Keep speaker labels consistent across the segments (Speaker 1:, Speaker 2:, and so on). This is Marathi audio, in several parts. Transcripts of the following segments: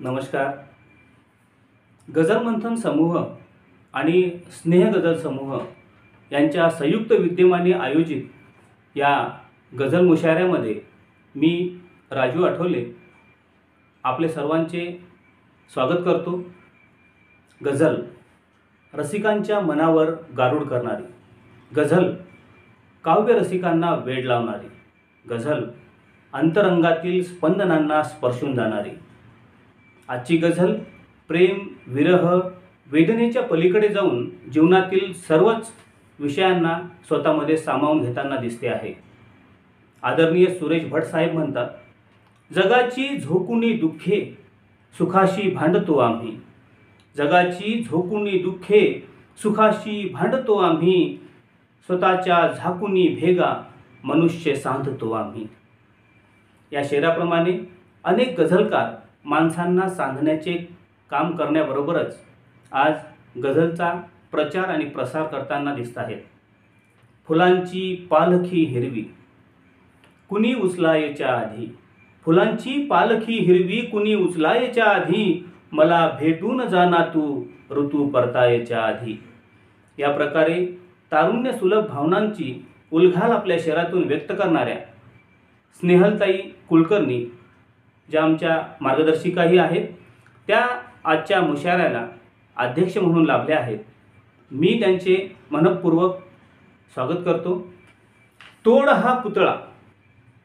Speaker 1: नमस्कार. गझल मंथन समूह आणि स्नेह गझल समूह यांच्या संयुक्त विद्यमाने आयोजित या गझल मुशायऱ्यामध्ये मी राजू आठवले आपले सर्वांचे स्वागत करतो. गझल रसिकांच्या मनावर गारुड करणारी, गझल काव्य रसिकांना वेड लावणारी, गझल अंतरंगातील स्पंदनांना स्पर्शून जाणारी. आजची गझल प्रेम, विरह, वेदनेच्या पलीकडे जाऊन जीवनातील सर्वच विषयांना स्वतःमध्ये सामावून घेताना दिसते आहे. आदरणीय सुरेश भट साहेब म्हणतात, जगाची झोकुनी दुःखे सुखाशी भांडतो आम्ही, जगाची झोकुनी दुःखे सुखाशी भांडतो आम्ही, स्वतःच्या झाकुनी भेगा मनुष्य सांधतो आम्ही. या शेराप्रमाणे अनेक गझलकार माणसांना सांधण्याचे काम करण्याबरोबरच आज गझलचा प्रचार आणि प्रसार करताना दिसत आहेत. फुलांची पालखी हिरवी कुणी उचलायच्या आधी, फुलांची पालखी हिरवी कुणी उचलायच्या आधी, मला भेटून जाना तू ऋतू परतायच्या आधी. या प्रकारे तारुण्य सुलभ भावनांची उलघाल आपल्या शहरातून व्यक्त करणाऱ्या स्नेहलताई कुलकर्णी ज्या आमच्या मार्गदर्शिकाही आहेत, त्या आजच्या मुशायऱ्याला अध्यक्ष म्हणून लाभल्या आहेत. मी त्यांचे मनपूर्वक स्वागत करतो. तोड हा पुतळा,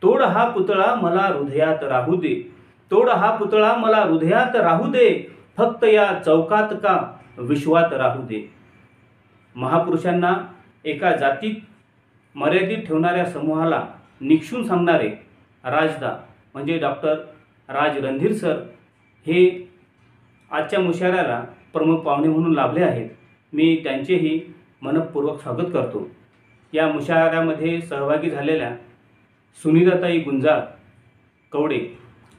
Speaker 1: तोड हा पुतळा मला हृदयात राहू दे, तोड हा पुतळा मला हृदयात राहू दे, फक्त या चौकात का विश्वात राहू दे. महापुरुषांना एका जातीत मर्यादित ठेवणाऱ्या समूहाला निक्षून सांगणारे राजदा म्हणजे डॉक्टर राज रणधीर सर हे आजच्या मुशायऱ्याला प्रमुख पाहुणे म्हणून लाभले आहेत. मी त्यांचेही मनपूर्वक स्वागत करतो. या मुशायऱ्यामध्ये सहभागी झालेल्या सुनीताताई गुंजाळ कवडे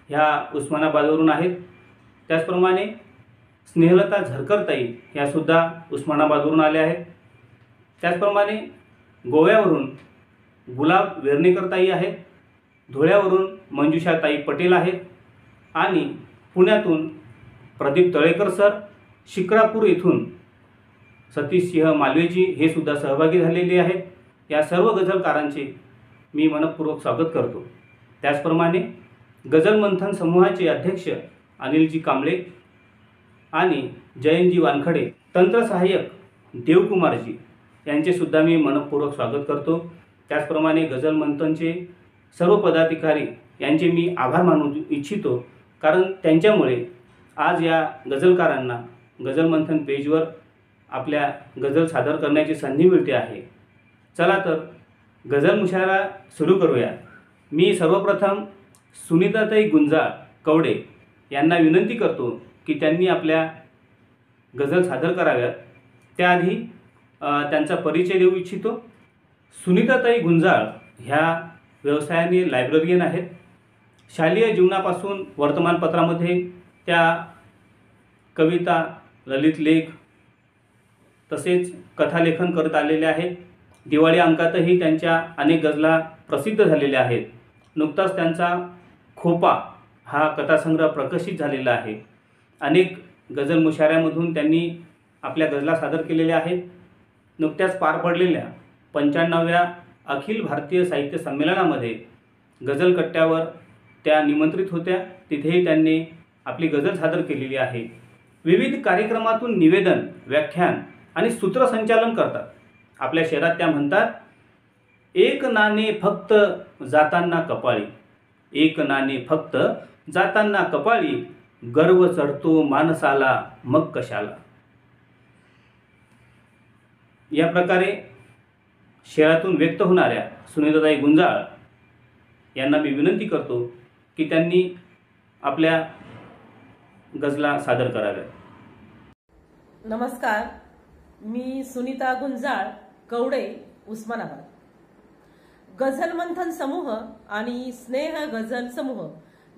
Speaker 1: ह्या उस्मानाबादवरून आहेत. त्याचप्रमाणे स्नेहलता झरकरताई ह्यासुद्धा उस्मानाबादवरून आल्या आहेत. त्याचप्रमाणे गोव्यावरून गुलाब वेर्णेकरताई आहेत, धुळ्यावरून मंजुषाताई पटेल आहेत आणि पुण्यातून प्रदीप तळेकर सर, शिक्रापूर येथून सतीश सिंह मालवेजी हे सुद्धा सहभागी झालेले आहेत. या सर्व गझलकारांचे मी मनपूर्वक स्वागत करतो. त्याचप्रमाणे गझल मंथन समूहाचे अध्यक्ष अनिलजी कांबळे आणि जयंतजी वानखडे, तंत्रसहाय्यक देवकुमारजी यांचेसुद्धा मी मनपूर्वक स्वागत करतो. त्याचप्रमाणे गझल मंथनचे सर्व पदाधिकारी यांचे मी आभार मानू इच्छितो, कारण त्यांच्यामुळे आज या गझलकारांना गझल मंथन पेजवर आपल्या गझल सादर करण्याची संधी मिळते आहे. चला तर गझल मुशायरा सुरू करूया. मी सर्वप्रथम सुनीताताई गुंजाळ कवडे यांना विनंती करतो की त्यांनी आपल्या गझल सादर कराव्यात. त्याआधी त्यांचा परिचय देऊ इच्छितो. सुनीताताई गुंजाळ ह्या व्यवसायाने लायब्ररियन आहेत. शालेय जीवनापासून वर्तमानपत्रामध्ये त्या कविता, ललित लेख तसेच कथालेखन करत आलेल्या आहेत. दिवाळी अंकातही त्यांच्या अनेक गझला प्रसिद्ध झालेल्या आहेत. नुकताच त्यांचा खोपा हा कथासंग्रह प्रकाशित झालेला आहे. अनेक गझल मुशायऱ्यामधून त्यांनी आपल्या गझला सादर केलेल्या आहेत. नुकत्याच पार पडलेल्या 95व्या अखिल भारतीय साहित्य संमेलनामध्ये गझल कट्ट्यावर त्या निमंत्रित होत्या. तिथेही त्यांनी आपली गझल सादर केलेली आहे. विविध कार्यक्रमातून निवेदन, व्याख्यान आणि सूत्रसंचालन करतात. आपल्या शहरात त्या म्हणतात, एक नाणे फक्त जाताना कपाळी, एक नाणे फक्त जाताना कपाळी, गर्व चढतो माणसाला मग कशाला. या प्रकारे शहरातून व्यक्त होणाऱ्या सुनीताताई गुंजाळ यांना मी विनंती करतो की त्यांनी आपल्या गझला सादर कराव्या.
Speaker 2: नमस्कार, मी सुनीता गुंजाळ कवडे, उस्मानाबाद. गझल मंथन समूह आणि स्नेह गझल समूह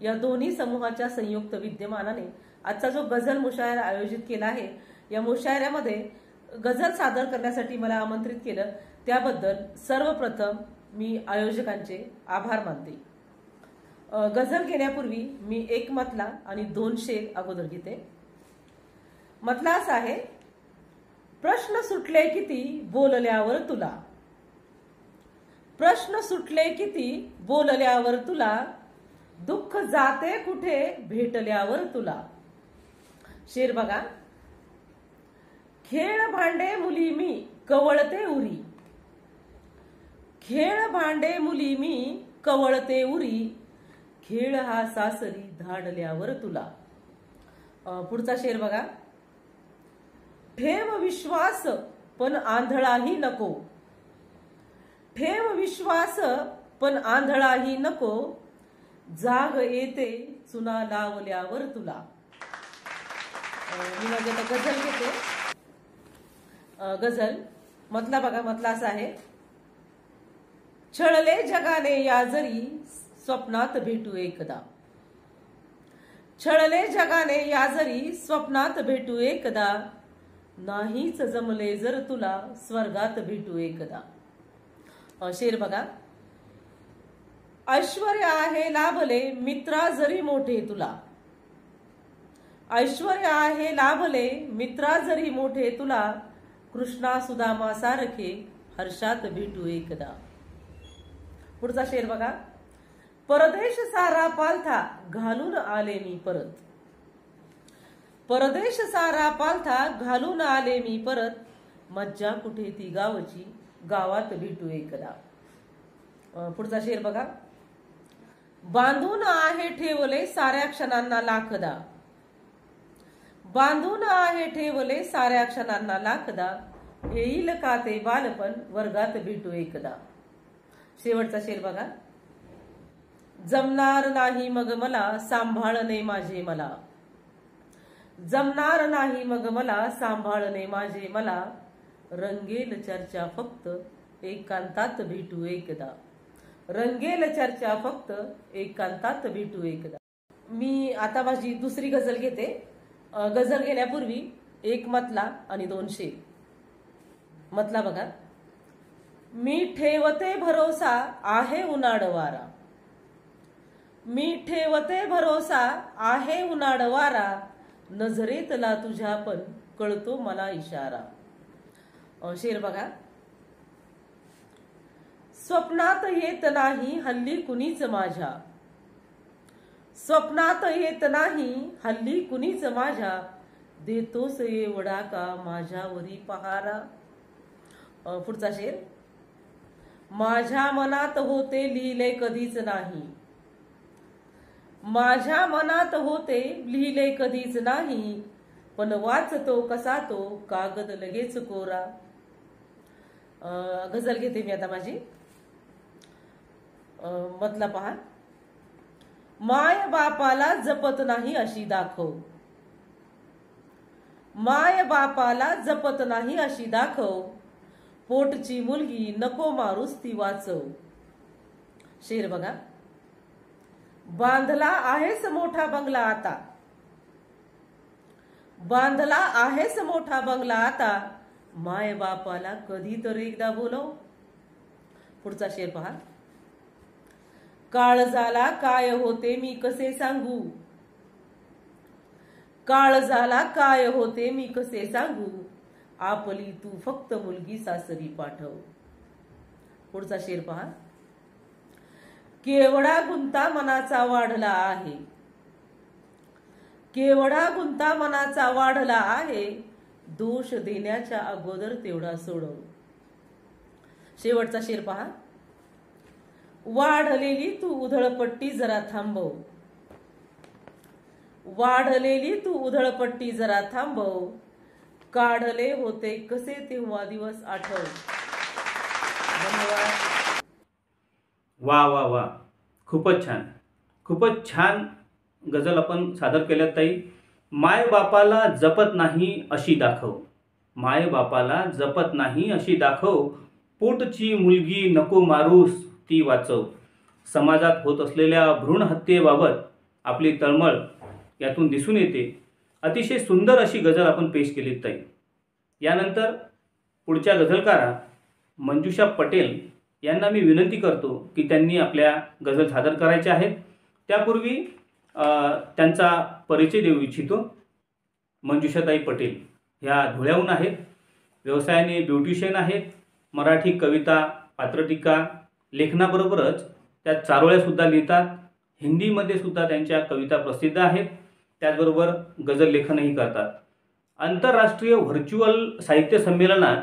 Speaker 2: या दोन्ही समूहाच्या संयुक्त विद्यमानाने आजचा जो गझल मुशायरा आयोजित केला आहे, या मुशायऱ्यामध्ये गझल सादर करण्यासाठी मला आमंत्रित केलं, त्याबद्दल सर्वप्रथम मी आयोजकांचे आभार मानते. गझल घेण्यापूर्वी मी एक मतला आणि 2 शेर अगोदर घेते. मतला असा आहे, प्रश्न सुटले किती बोलल्यावर तुला, प्रश्न सुटले किती बोलल्यावर तुला, दुःख जाते कुठे भेटल्यावर तुला. शेर बघा. खेळ भांडे मुली मी कवळते उरी, खेळ भांडे मुली मी कवळते उरी, खेळ हा सासरी धाडल्यावर तुला. पुढचा शेर बघा. ठेव विश्वास पण आंधळाही नको, ठेव विश्वास पण आंधळाही नको, जाग येते चुना लावल्यावर तुला. मी माझी आता गझल घेते. गझल मतला बघा. मतला असा आहे, छळले जगाने या जरी स्वप्नात भेटू एकदा, छळले जगाने या जरी स्वप्नात भेटू एकदा, नाहीच जमले जर तुला स्वर्गात भेटू एकदा. शेर बघा. ऐश्वर्य आहे लाभले मित्रा जरी मोठे तुला, ऐश्वर्य आहे लाभले मित्रा जरी मोठे तुला, कृष्णा सुदामा सारखे हर्षात भेटू एकदा. पुढचा शेर बघा. परदेश सारा पालथा घालून आले मी परत, परदेश सारा पालथा घालून आले मी परत, मज्जा कुठे ती गावची गावात भेटू एकदा. पुढचा शेर बघा. बांधून आहे ठेवले साऱ्या क्षणांना लाखदा, बांधून आहे ठेवले साऱ्या क्षणांना लाखदा, येईल का ते बालपण वर्गात भेटू एकदा. शेवटचा शेर बघा. जमणार नाही मग मला सांभाळणे माझे मला, जमणार नाही मग मला सांभाळणे माझे मला, रंगेल चर्चा फक्त एकांतात भेटू एकदा, रंगेल चर्चा फक्त एकांतात भेटू एकदा. मी आता माझी दुसरी गझल घेते. गझल घेण्यापूर्वी एक मतला आणि 2 शेर. मतला बघा. मी ठेवते भरोसा आहे उन्हाळ वारा, मी ठेवते भरोसा आहे उन्हाळ वारा, नजरेतला तुझ्या पण कळतो मला इशारा. शेर बघा. स्वप्नात येत नाही हल्ली कुणीच माझ्या, स्वप्नात येत नाही हल्ली कुणीच माझ्या, देतोस एवढा का माझ्यावरी पहारा. पुढचा शेर. माझ्या मनात होते लिहिले कधीच नाही, माझ्या मनात होते लिहिले कधीच नाही, पण वाचतो कसा तो कागद लगेच कोरा. गझल घेते मी आता माझी. मतला पहा. माय बापाला जपत नाही अशी दाखव, माय बापाला जपत नाही अशी दाखव, पोटची मुलगी नको मारूस ती वाचव. शेर बघा. बांधला आहेस मोठा बंगला आता, बांधला आहेस मोठा बंगला आता, माय बापाला कधी तर एकदा बोलव. पुढचा शेर पहा. काळजाला काय होते मी कसे सांगू, काळजाला काय होते मी कसे सांगू, आपली तू फक्त मुलगी सासरी पाठव. पुढचा शेर पहा. केवढा गुंता मनाचा वाढला आहे, केवढा गुंता मनाचा वाढला आहे, दोष देण्याच्या अगोदर तेवढा सोडव. शेवटचा शेर पहा. वाढलेली तू उधळपट्टी जरा थांबव, वाढलेली तू उधळपट्टी जरा थांबव, काढले होते कसे तेव्हा दिवस आठव. धन्यवाद.
Speaker 1: वा वा वा, खूपच छान, खूपच छान गझल आपण सादर केल्यात ताई. माय बापाला जपत नाही अशी दाखव, माय बापाला जपत नाही अशी दाखव, पोटची मुलगी नको मारूस ती वाचव. समाजात होत असलेल्या भ्रूण हत्येबाबत आपली तळमळ यातून दिसून येते. अतिशय सुंदर अशी गझल आपण पेश केली ताई. यानंतर पुढच्या गझलकारा मंजुषा पटेल यांना मी विनंती करतो की त्यांनी आपल्या गझल सादर करायच्या आहेत. त्यापूर्वी त्यांचा परिचय देऊ इच्छितो. मंजुषाताई पटेल ह्या धुळ्याहून आहेत. व्यवसायाने ब्युटिशियन आहेत. मराठी कविता, पात्रटीका लेखनाबरोबरच त्या चारोळ्यासुद्धा लिहितात. हिंदीमध्ये सुद्धा त्यांच्या कविता प्रसिद्ध आहेत. त्याचबरोबर गझल लेखनही करतात. आंतरराष्ट्रीय व्हर्च्युअल साहित्य संमेलनात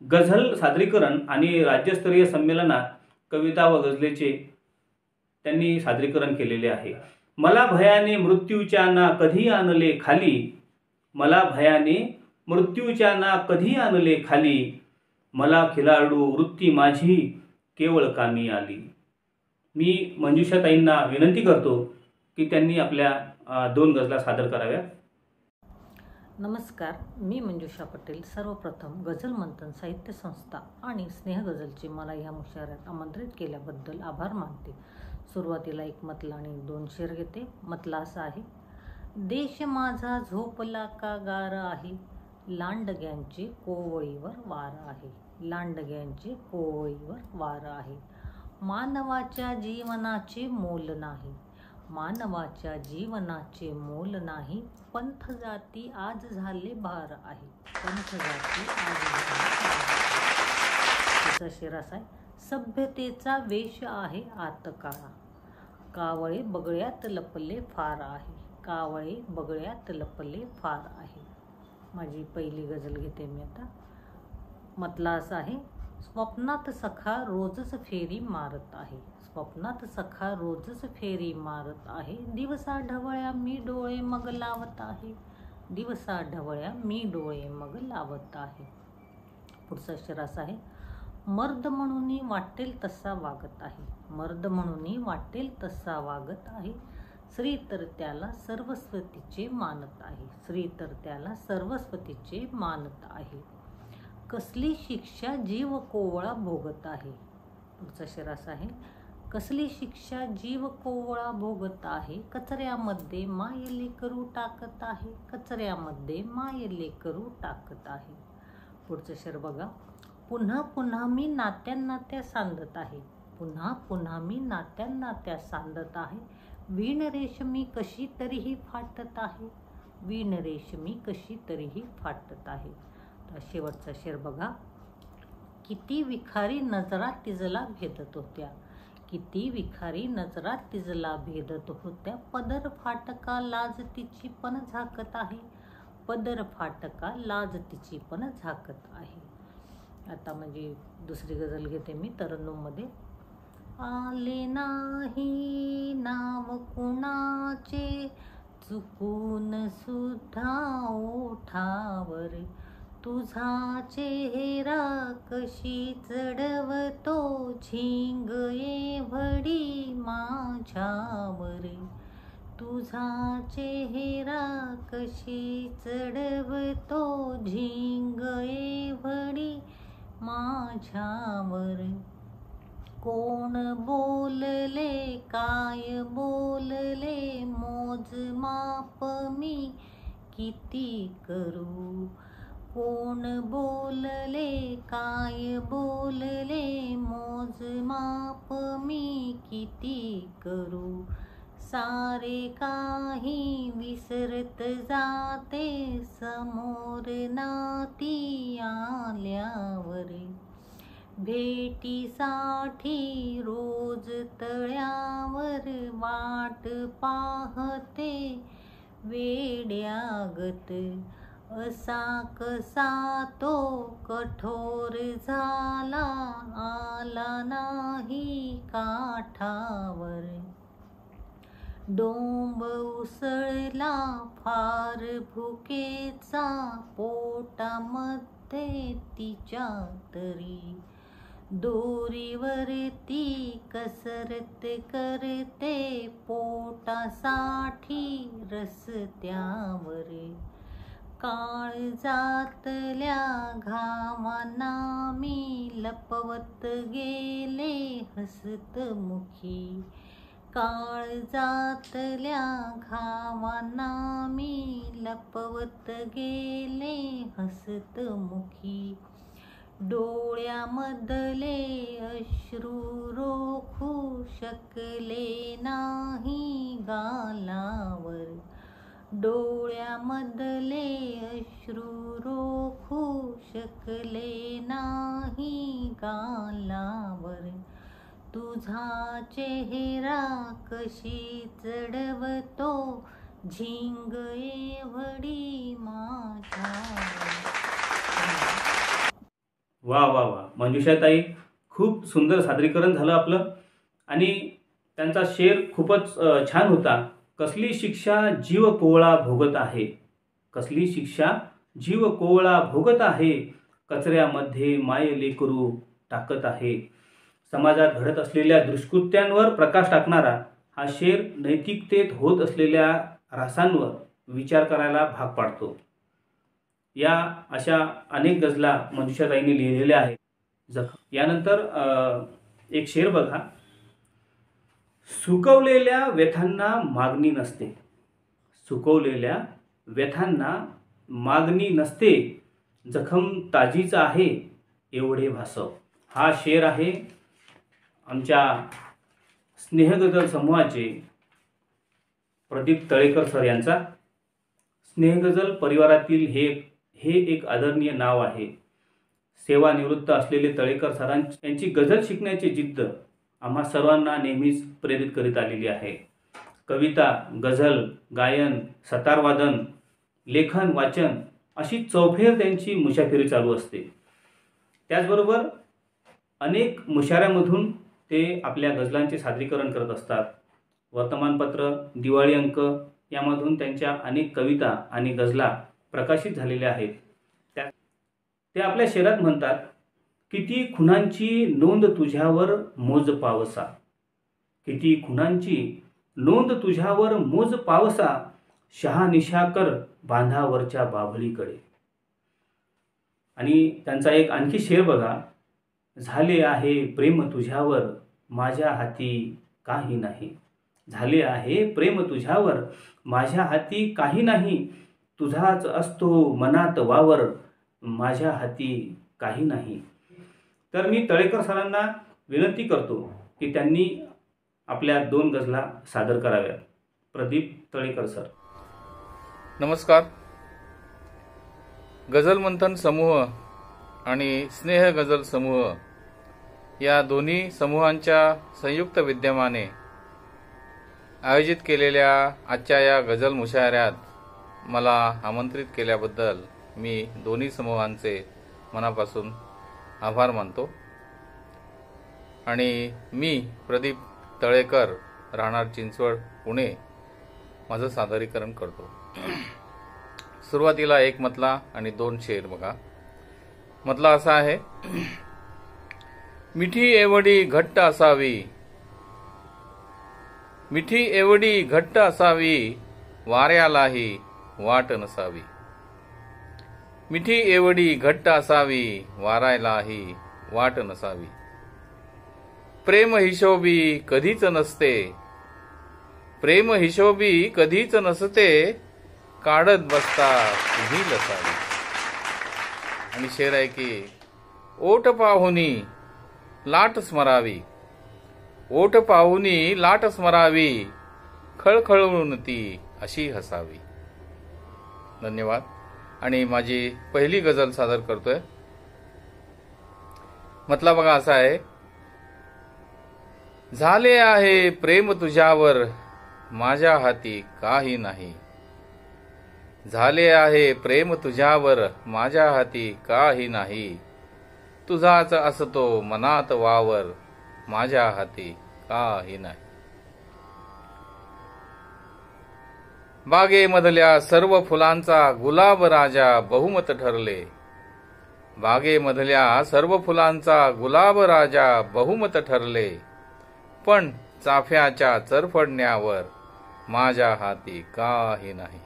Speaker 1: गझल सादरीकरण आणि राज्यस्तरीय संमेलनात कविता व गझलेचे त्यांनी सादरीकरण केलेले आहे. मला भयाने मृत्यूच्या ना कधी आणले खाली, मला भयाने मृत्यूच्या ना कधी आणले खाली, मला खिलाडू वृत्ती माझी केवळ कामी आली. मी मंजुषाताईंना विनंती करतो की त्यांनी आपल्या 2 गझला सादर कराव्या.
Speaker 3: नमस्कार, मी मंजुषा पटेल. सर्वप्रथम गझल मंथन साहित्य संस्था आणि स्नेह गझलचे मला ह्या मुशायऱ्यात आमंत्रित केल्याबद्दल आभार मानते. सुरुवातीला एक मतला आणि 2 शेर घेते. मतला असा आहे. देश माझा झोपला का गार आहे, लांडग्यांचे कोवळीवर वार आहे, लांडग्यांचे कोवळीवर वार आहे. मानवाच्या जीवनाचे मोल नाही, मानवाच्या जीवनाचे मोल नाही, पंथ जाती आज झाले भार आहे, पंथ जाती आज झाले भार आहे. तिचा शेर असा आहे. सभ्यतेचा वेश आहे आत काळा, कावळे बगळ्यात लपले फार आहे, कावळे बगळ्यात लपले फार आहे. माझी पहिली गझल घेते मी आता. मतला असा आहे. स्वप्नात सखा रोजच फेरी मारत आहे, स्वप्नात सखा रोजच फेरी मारत आहे, दिवसा ढवळ्या मी डोळे मग लावत आहे, दिवसा ढवळ्या मी डोळे मग लावत आहे. पुढचा शेर असा आहे. मर्द म्हणून वाटेल तसा वागत आहे, मर्द म्हणून वाटेल तसा वागत आहे, स्त्री तर त्याला सर्वस्वतीचे मानत आहे, स्त्री तर त्याला सर्वस्वतीचे मानत आहे. कसली शिक्षा जीव कोवळा भोगत आहे. पुढचा शेर असा आहे. कसली शिक्षा जीव कोवळा भोगत आहे, कचऱ्यामध्ये माय लेकरू टाकत आहे, कचऱ्यामध्ये माय लेकरू टाकत आहे. पुढचं शेर बघा. पुन्हा पुन्हा मी नात्यांना त्या सांधत आहे, पुन्हा पुन्हा मी नात्यांना त्या सांधत आहे, वीण रेशमी कशी तरीही फाटत आहे, वीण रेशमी कशी तरीही फाटत आहे. तर शेवटचा शेर बघा. किती विखारी नजरा तिजला भेदत होत्या, किती विखारी नजरा तिजला भेदत होत्या, पदर फाटका लाज तिची पण झाकत आहे, पदर फाटका लाज तिची पण झाकत आहे. आता म्हणजे दुसरी गझल घेते मी तरन्नुममध्ये. आले नाही नाव कुणाचे चुकून सुद्धा ओठावर, तुझा चेहरा कशी चढवतो झिंग एवढी माझ्यावर, तुझा चेहरा कशी चढवतो झिंग एवढी माझ्यावर. कोण बोलले काय बोलले मोजमाप मी किती करू, कोण बोलले काय बोलले मोजमाप मी किती करू, सारे काही विसरत जाते समोर नाती आल्यावर, भेटीसाठी रोज तळ्यावर वाट पाहते वेड्यागत, असा कसा तो कठोर झाला आला नाही काठावर, डोंब उसळला फार भुकेचा पोटामध्ये तिच्या तरी, दोरीवरती कसरत करते पोटासाठी रस्त्यावर, काळजातल्या घामांना मी लपवत गेले हसतमुखी, काळजातल्या घामांना मी लपवत गेले हसतमुखी, डोळ्यामधले अश्रू रोखू शकले नाही गालावर, डोळ्यामधले अश्रू रोखू शकले नाही गालावर, तुझा चेहरा कशी चढवतो झिंग एवढी माझ्यावर.
Speaker 1: वा वा वा, मंजुषाताई खूप सुंदर सादरीकरण झालं आपलं. आणि त्यांचा शेर खूपच छान होता. कसली शिक्षा जीव कोवळा भोगत आहे, कसली शिक्षा जीव कोवळा भोगत आहे, कचऱ्यामध्ये माय लेकरू टाकत आहे. समाजात घडत असलेल्या दुष्कृत्यांवर प्रकाश टाकणारा हा शेर नैतिकतेत होत असलेल्या ऱ्हासांवर विचार करायला भाग पाडतो. या अशा अनेक गझला मंजुषाताईंनी लिहिलेल्या आहेत. यानंतर एक शेर बघा. सुकवलेल्या व्यथांना मागणी नसते, सुकवलेल्या व्यथांना मागणी नसते, जखम ताजीच आहे एवढे भासव. हा शेर आहे आमच्या स्नेहगझल समूहाचे प्रदीप तळेकर सर यांचा. स्नेहगझल परिवारातील हे एक आदरणीय नाव आहे. सेवानिवृत्त असलेले तळेकर यांची गझल शिकण्याची जिद्द आम्हा सर्वांना नेहमीच प्रेरित करीत आलेली आहे. कविता, गझल, गायन, सतारवादन, लेखन, वाचन अशी चौफेर त्यांची मुसाफिरी चालू असते. त्याचबरोबर अनेक मुशाऱ्यामधून ते आपल्या गझलांचे सादरीकरण करत असतात. वर्तमानपत्र, दिवाळी अंक यामधून त्यांच्या अनेक कविता आणि गझला प्रकाशित झालेल्या आहेत. ते आपल्या शेरात म्हणतात, किती खुनांची नोंद तुझ्यावर मोज पावसा, किती खुनांची नोंद तुझ्यावर मोज पावसा, शहानिशा कर बांधावरच्या बाभळीकडे. आणि त्यांचा एक आणखी शेर बघा. झाले आहे प्रेम तुझ्यावर माझ्या हाती काही नाही, झाले आहे प्रेम तुझ्यावर माझ्या हाती काही नाही, तुझाच असतो मनात वावर माझ्या हाती काही नाही. तर मी तळेकर सरांना विनंती करतो की त्यांनी आपल्या 2 गझला सादर कराव्यात. प्रदीप तळेकर सर.
Speaker 4: नमस्कार. गझल मंथन समूह आणि स्नेह गझल समूह या दोन्ही समूहांच्या संयुक्त विद्यमाने आयोजित केलेल्या आजच्या या गझल मुशायऱ्यात मला आमंत्रित केल्याबद्दल मी दोन्ही समूहांचे मनापासून आभार मानतो. आणि मी प्रदीप तळेकर, राहणार चिंचवड, पुणे, माझं सादरीकरण करतो. सुरुवातीला एक मतला आणि 2 शेर बघा. मतला असा आहे. मिठी एवढी घट्ट असावी, मिठी एवढी घट्ट असावी, वाऱ्यालाही वाट नसावी. मिठी एवढी घट्ट असावी, वाऱ्यालाही वाट नसावी. प्रेम हिशोबी कधीच नसते, प्रेम हिशोबी कधीच नसते, काढत बसता तुम्ही लसावी. आणि शेर आहे की ओठ पाहुनी लाट स्मरावी, ओठ पाहुनी लाट स्मरावी, खळखळून ती अशी हसावी. धन्यवाद. आणि माझी पहिली गझल सादर करतोय. मतला बघा असा आहे. झाले आहे प्रेम तुझ्यावर माझ्या हाती काही नाही, झाले आहे प्रेम तुझ्यावर माझ्या हाती काही नाही, तुझाच असतो मनात वावर माझ्या हाती काही नाही. बागेमधल्या सर्व फुलांचा गुलाब राजा बहुमत ठरले, बागेमधल्या सर्व फुलांचा गुलाब राजा बहुमत ठरले, पण चाफ्याच्या चरफडण्यावर माझ्या हाती काही नाही.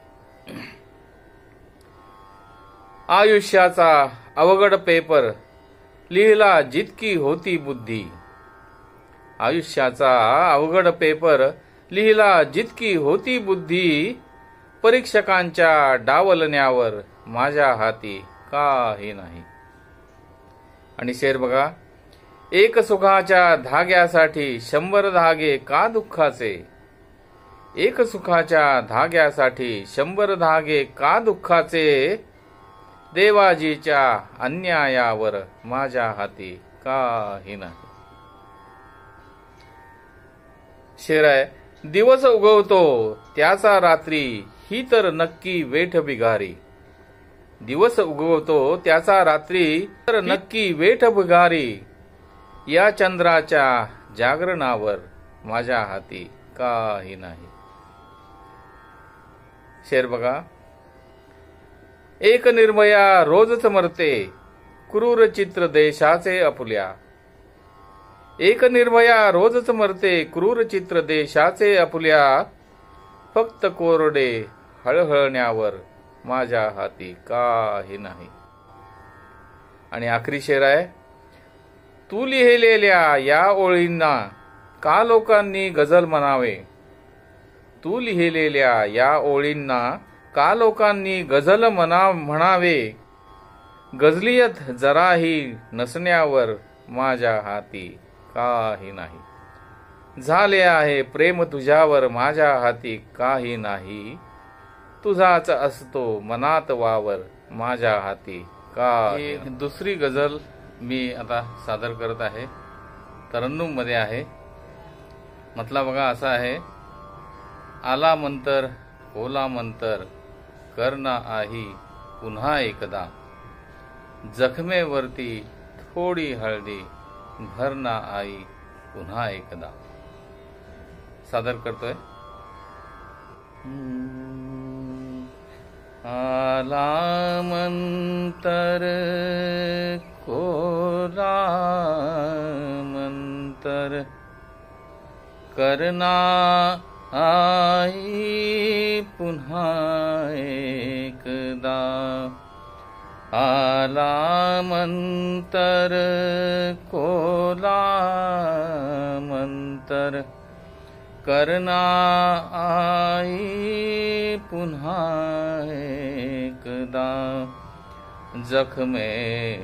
Speaker 4: आयुष्याचा अवघड पेपर लिहिला जितकी होती बुद्धी, आयुष्याचा अवघड पेपर लिहिला जितकी होती बुद्धी, परीक्षकांच्या डावलण्यावर माझ्या हाती काही नाही. आणि शेर बघा. एक सुखाच्या धाग्यासाठी 100 धागे का दुःखाचे, एक सुखाच्या धाग्यासाठी 100 धागे का दुःखाचे, देवाजीच्या अन्यायावर माझ्या हाती काही नाही. शेर आहे. दिवस उगवतो त्याचा रात्री ही तर नक्की वेठ बिगारी, दिवस उगवतो त्याचा रात्री तर नक्की वेठ बिगारी, या चंद्राच्या जागरणावर माझ्या हाती काही नाही. शेर बघा. एक निर्भया रोजच मरते क्रूर चित्र देशाचे आपुल्या, एक निर्भया रोजच मरते क्रूर चित्र देशाचे आपुल्या, फक्त कोरडे हळहळण्यावर माझ्या हाती काही नाही. आणि आखरी शेर आहे. तू लिहिलेल्या या ओळींना का लोकांनी गझल म्हणावे, तू लिहिलेल्या या ओळींना का लोकांनी गझल म्हणावे, गझलियत जराही नसण्यावर माझ्या हाती काही नाही. झाले आहे प्रेम तुझ्यावर माझ्या हाती काही नाही, तुझाच असतो मनात वावर माझ्या हाती काही. दुसरी गझल मी आता सादर करत आहे, तरन्नुम मध्ये आहे. म्हटला बघा असा आहे. आला मंतर ओला मंतर करना आही पुन्हा एकदा, जखमेवरती थोडी हळदी भरना आई पुन्हा एकदा. सादर करतोय. आला मंतर कोला मंतर करना आई पुन्हा एकदा, आला मंतर कोला मंतर करना आई पुन्हा एकदा, जखमेवरती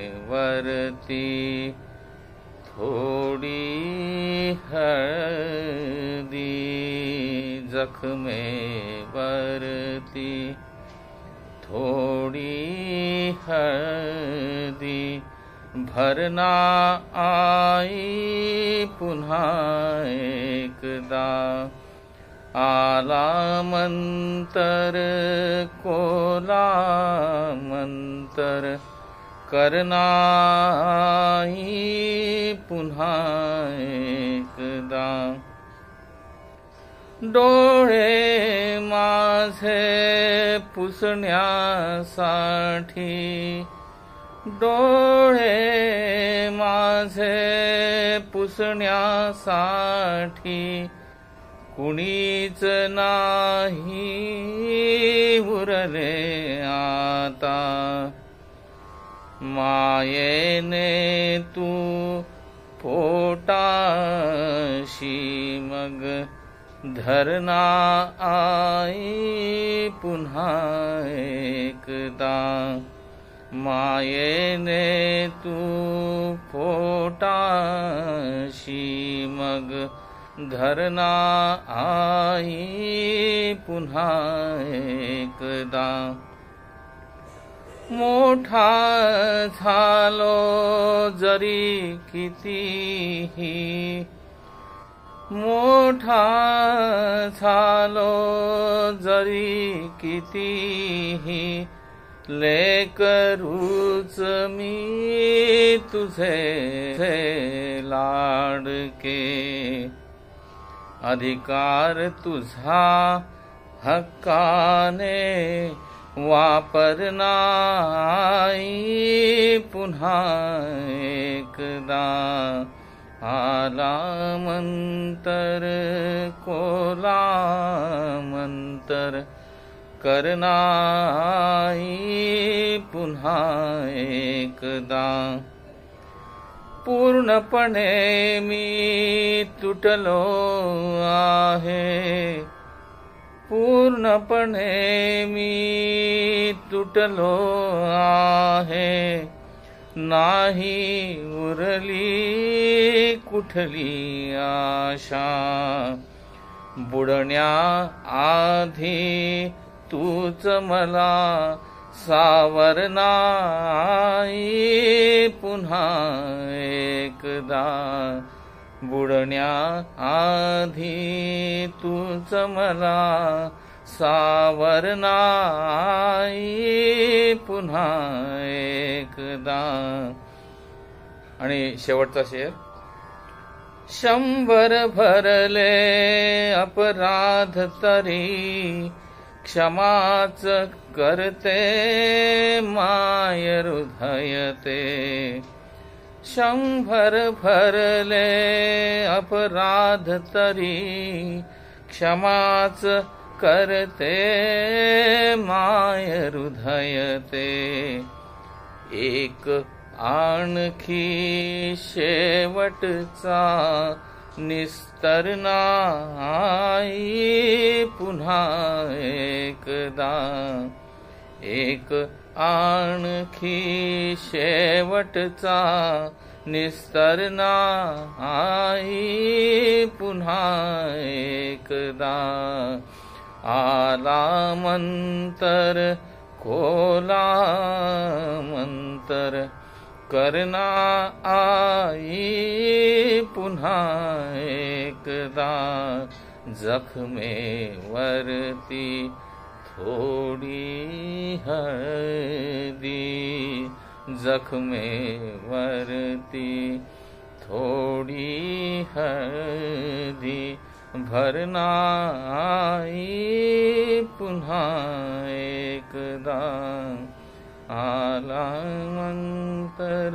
Speaker 4: थोडी हळदी, जखमेवरती थोडी हळदी भरना आई पुन्हा एकदा, आला मंतर कोला मंतर करना आई पुन्हा एकदा. डोळे माझे पुसण्यासाठी, डोळे माझे पुसण्यासाठी कुणीच नाही उरले आता, मायेने तू पोटाशी मग धरना आई पुन्हा एकदा, मायेने तू पोटाशी मग धरना आई पुन्हा एकदा. मोठा झालो जरी कितीही, मोठा झालो जरी कितीही, लेकरूच मी तुझे लाडके, अधिकार तुझा हक्काने वापरना आई पुन्हा एकदा, आला मंतर कोला मंतर करना आई पुन्हा एकदा. पूर्णपणे मी तुटलो आहे, पूर्णपणे मी तुटलो आहे, नाही उरली कुठली आशा. बुडण्या आधी तूच मला सावरनाई पुन्हा एकदा. बुडण्या आधी तूच मला सावरनाई पुन्हा एकदा. आणि शेवटचा शेर. 100 भरले अपराध तरी क्षमाच करते माय हृदयते. 100 भरले अपराध तरी क्षमाच करते माय हृदयते. एक आणखी शेवटचा निस्तर नाही पुन्हा एकदा. एक आणखी शेवटचा निस्तर नाही पुन्हा एकदा. आला मंतर खोला मंतर करना आई पुन्हा एकदा. जखमेवरती थोडी हळदी. जखमेवरती थोडी हळदी भरना आई पुन्हा एकदा. आला मंतर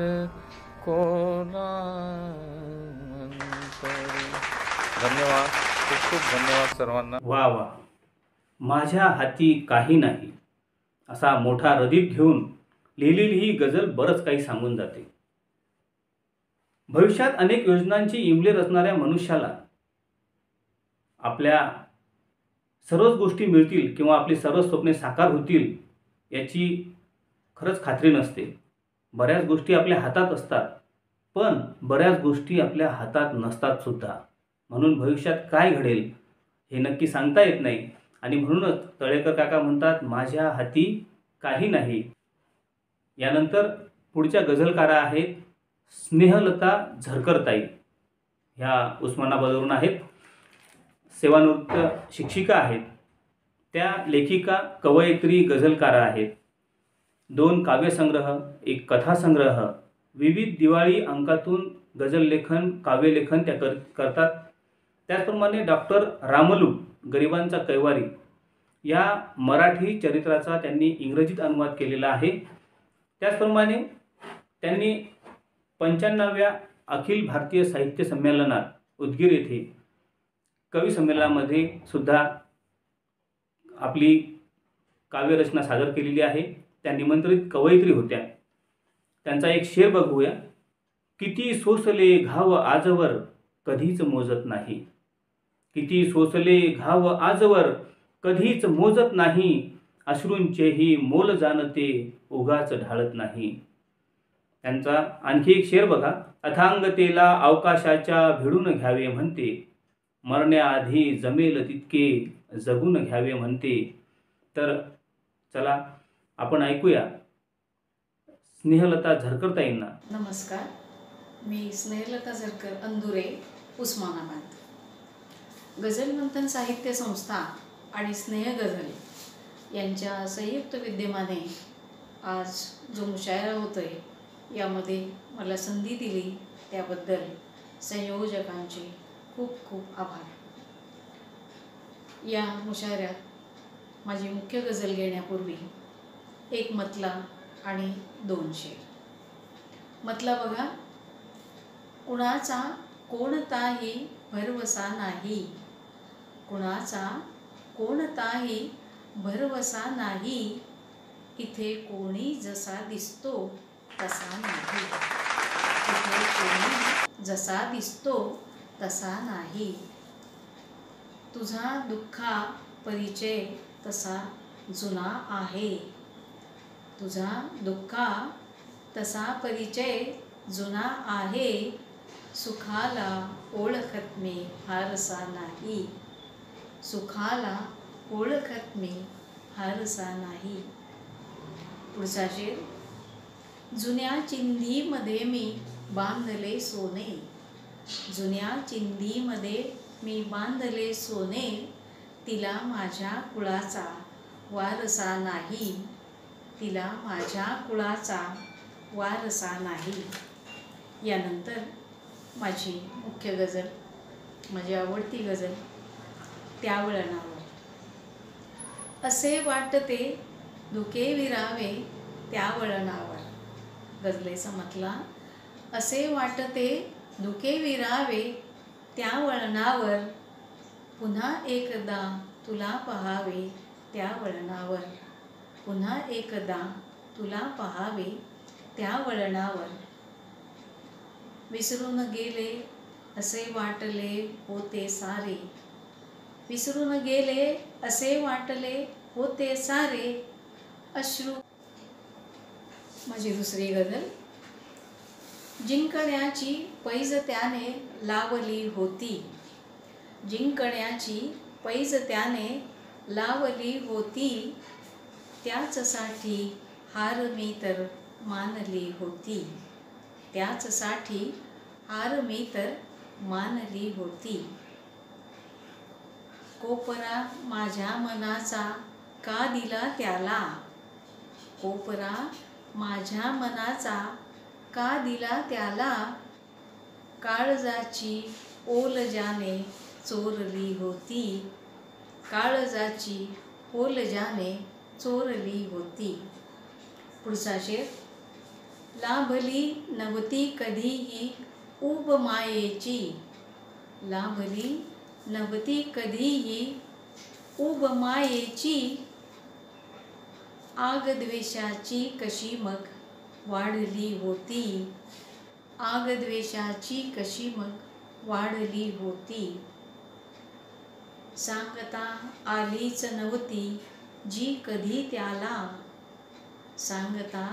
Speaker 4: कोला मंतर. धन्यवाद. खूप खूप धन्यवाद सर्वांना.
Speaker 1: वा वा. माझ्या हाती काही नाही असा मोठा रदीप घेऊन लिहिलेली ही गझल बरंच काही सांगून जाते. भविष्यात अनेक योजनांची इमले रचणाऱ्या मनुष्याला आपल्या सर्वच गोष्टी मिळतील किंवा आपली सर्व स्वप्ने साकार होतील याची खरंच खात्री नसते. बऱ्याच गोष्टी आपल्या हातात असतात, पण बऱ्याच गोष्टी आपल्या हातात नसतात सुद्धा. म्हणून भविष्यात काय घडेल हे नक्की सांगता येत नाही. आणि म्हणूनच तळेकर काका म्हणतात, माझ्या हाती काही नाही. यानंतर पुढच्या गझलकारा आहेत स्नेहलता झरकरताई. ह्या उस्मानाबादवरून आहेत. सेवानिवृत्त शिक्षिका आहेत. त्या लेखिका, कवयित्री, गझलकारा आहेत. 2 काव्यसंग्रह, 1 कथासंग्रह, विविध दिवाळी अंकातून गझल लेखन, काव्यलेखन त्या करतात. त्याचप्रमाणे डॉक्टर रामलू गरिबांचा कैवारी या मराठी चरित्राचा त्यांनी इंग्रजीत अनुवाद केलेला आहे. त्याचप्रमाणे त्यांनी 95व्या अखिल भारतीय साहित्य संमेलनात उदगीर येथे कवी संमेलनामध्ये सुद्धा आपली काव्यरचना सादर केलेली आहे. त्या निमंत्रित कवयित्री होत्या. त्यांचा एक शेर बघूया. किती सोसले घाव आजवर कधीच मोजत नाही. किती सोसले घाव आजवर कधीच मोजत नाही. अश्रूंचेही मोल जाणते उगाच ढाळत नाही. त्यांचा आणखी एक शेर बघा. अथांगतेला अवकाशाच्या भिडून घ्यावे म्हणते. मरण्याआधी जमेल तितके जगून घ्यावे म्हणते. तर चला आपण ऐकूया स्नेहलता झरकरताईंना.
Speaker 5: नमस्कार, मी स्नेहलता झरकर, अंदुरे, उस्मानाबाद. गझल मंथन साहित्य संस्था आणि स्नेह गझल यांच्या संयुक्त विद्यमाने आज जो मुशायरा होतोय यामध्ये मला संधी दिली त्याबद्दल संयोजकांचे खूप खूप आभार. या मुशायऱ्यात माझी मुख्य गझल घेण्यापूर्वी 1 मतला आणि 2 शेर. मतला बघा. कुणाचा कोणताही भरवसा नाही. कुणाचा कोणताही भरवसा नाही. इथे कोणी जसा दिसतो तसा नाही. इथे कोणी जसा दिसतो तसा नाही. तुझा दुःखा परिचय तसा जुना आहे. तुझा दुःखा तसा परिचय जुना आहे, सुखाला ओळखत मी फारसा नाही, सुखाला ओळखत मी फारसा नाही. पुढचा शेर. जुन्या चिंधीमध्ये मी बांधले सोने, जुन्या चिंधीमध्ये मी बांधले सोने, तिला माझ्या कुळाचा वारसा नाही, तिला माझ्या कुळाचा वारसा नाही. यानंतर माझी मुख्य गझल, माझी आवडती गझल, त्या वळणावर. असे वाटते धुके विरावे त्या वळणावर. गझलेचा मतला. असे वाटते धुके विरावे त्या वळणावर, पुन्हा एकदा तुला पहावे त्या वळणावर, पुन्हा एकदा तुला पहावे त्या वळणावर. विसरून गेले असे वाटले होते सारे, विसरून गेले असे वाटले होते सारे, अश्रू. माझी दुसरी गझल. जिंकण्याची पैज त्याने लावली होती, जिंकण्याची पैज त्याने लावली होती, त्याचसाठी हार मी तर मानली होती, त्याचसाठी हार मी तर मानली होती. कोपरा माझ्या मनाचा का दिला त्याला, कोपरा माझ्या मनाचा का दिला त्याला, काळजाची ओल ज्याने चोरली होती, काळजाची ओल ज्याने चोरली होती. पुढचा शेर. लाभली नव्हती कधीही ऊब मायेची, लाभली नव्हती कधीही ऊब मायेची, आग द्वेषाची कशी मग वाढली होती, आग द्वेषाची कशी मग वाढली होती. सांगता आलीच नव्हती जी कधी त्याला, सांगता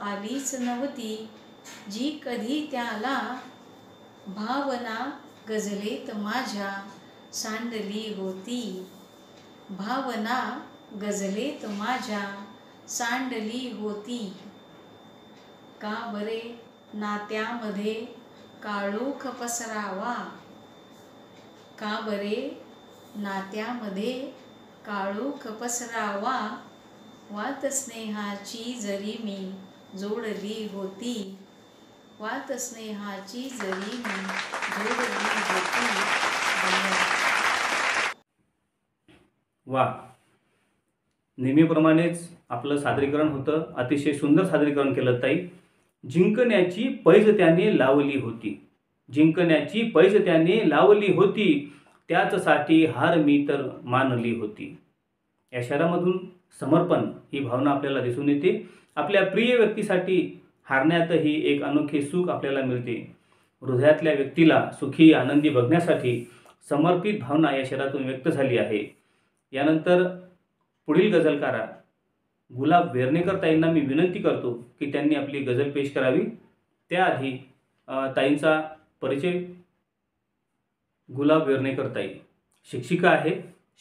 Speaker 5: आलीच नव्हती जी कधी त्याला, भावना गझलेत माझ्या सांडली होती, भावना गझलेत माझ्या सांडली होती. का बरे नात्यामध्ये काळोख पसरावा, का बरे नात्यामध्ये काळोख पसरावा, वात स्नेहाची जरी मी जोडली होती, वात स्नेहाची जरी मी जोडली होती.
Speaker 1: वा, नेहमीप्रमाणेच आपलं सादरीकरण होतं. अतिशय सुंदर सादरीकरण केलं ताई. जिंकण्याची पैज त्याने लावली होती, जिंकण्याची पैज त्याने लावली होती, त्याचसाठी हार मी तर मानली होती. या शहरामधून समर्पण ही भावना आपल्याला दिसून येते. आपल्या प्रिय व्यक्तीसाठी हारण्यातही एक अनोखे सुख आपल्याला मिळते. हृदयातल्या व्यक्तीला सुखी आनंदी बघण्यासाठी समर्पित भावना या शहरातून व्यक्त झाली आहे. यानंतर पुढील गझलकारा गुलाब वेर्णेकर ताईंना मी विनंती करतो की त्यांनी आपली गझल पेश करावी. त्याआधी ताईंचा परिचय. गुलाब वेर्णेकर ताई शिक्षिका आहे,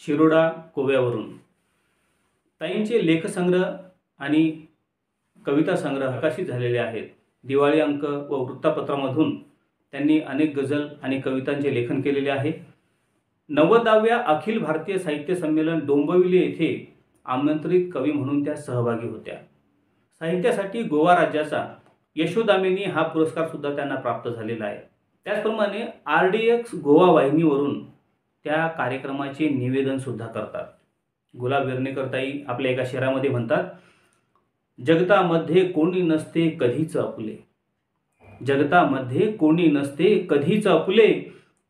Speaker 1: शिरोडा कोव्यावरून. ताईंचे लेखसंग्रह आणि कविता संग्रह प्रकाशित झालेले आहेत. दिवाळी अंक व वृत्तपत्रामधून त्यांनी अनेक गझल आणि कवितांचे लेखन केलेले आहे. 90व्या अखिल भारतीय साहित्य संमेलन डोंबिवली येथे आमंत्रित कवी म्हणून त्या सहभागी होत्या. साहित्यासाठी गोवा राज्याचा यशोदामिनी हा पुरस्कार सुद्धा त्यांना प्राप्त झालेला आहे. त्याचप्रमाणे RDX गोवा वाहिनीवरून त्या कार्यक्रमाचे निवेदन सुद्धा करतात. गुलाब वेर्णेकर ताई आपल्या एका शहरामध्ये म्हणतात, जगतामध्ये कोणी नसते कधीच आपले, जगतामध्ये कोणी नसते कधीच आपले,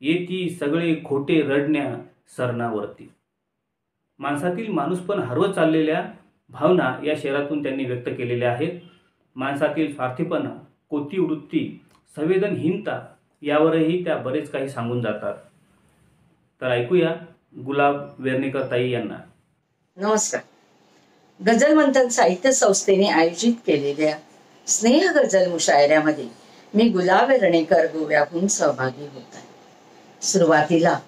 Speaker 1: येती सगळे खोटे रडण्या सरणावरती. माणसातील माणूसपण हरवत चाललेल्या भावना या शहरातून त्यांनी व्यक्त केलेल्या आहेत. माणसातील स्वार्थीपणा, कोतीवृत्ती, संवेदनहीनता यावरही त्या बरेच काही सांगून जातात. तर ऐकूया गुलाब वेर्णेकर ताई यांना.
Speaker 6: नमस्कार. गझल मंथन साहित्य संस्थेने आयोजित केलेल्या स्नेह गझल मुशायऱ्यामध्ये मी गुलाब रणेकर गोव्याहून सहभागी होत आहे. सुरुवातीला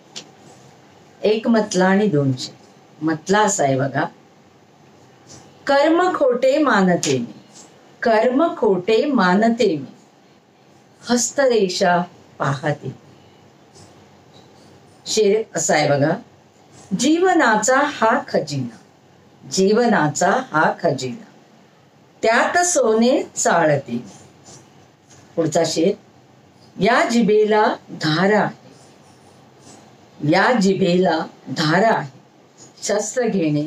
Speaker 6: एक मतला आणि 2 शेर. मतला असा आहे बघा. कर्म खोटे मानते मी, कर्म खोटे मानते मी, हस्तरेषा पाहते. शेर असा आहे बघा. जीवनाचा हा खजिना, जीवनाचा हा खजिना, त्यात सोने चाळते. पुढचा शेर. या जिभेला धारा आहे, या जिभेला धारा आहे, शस्त्र घेणे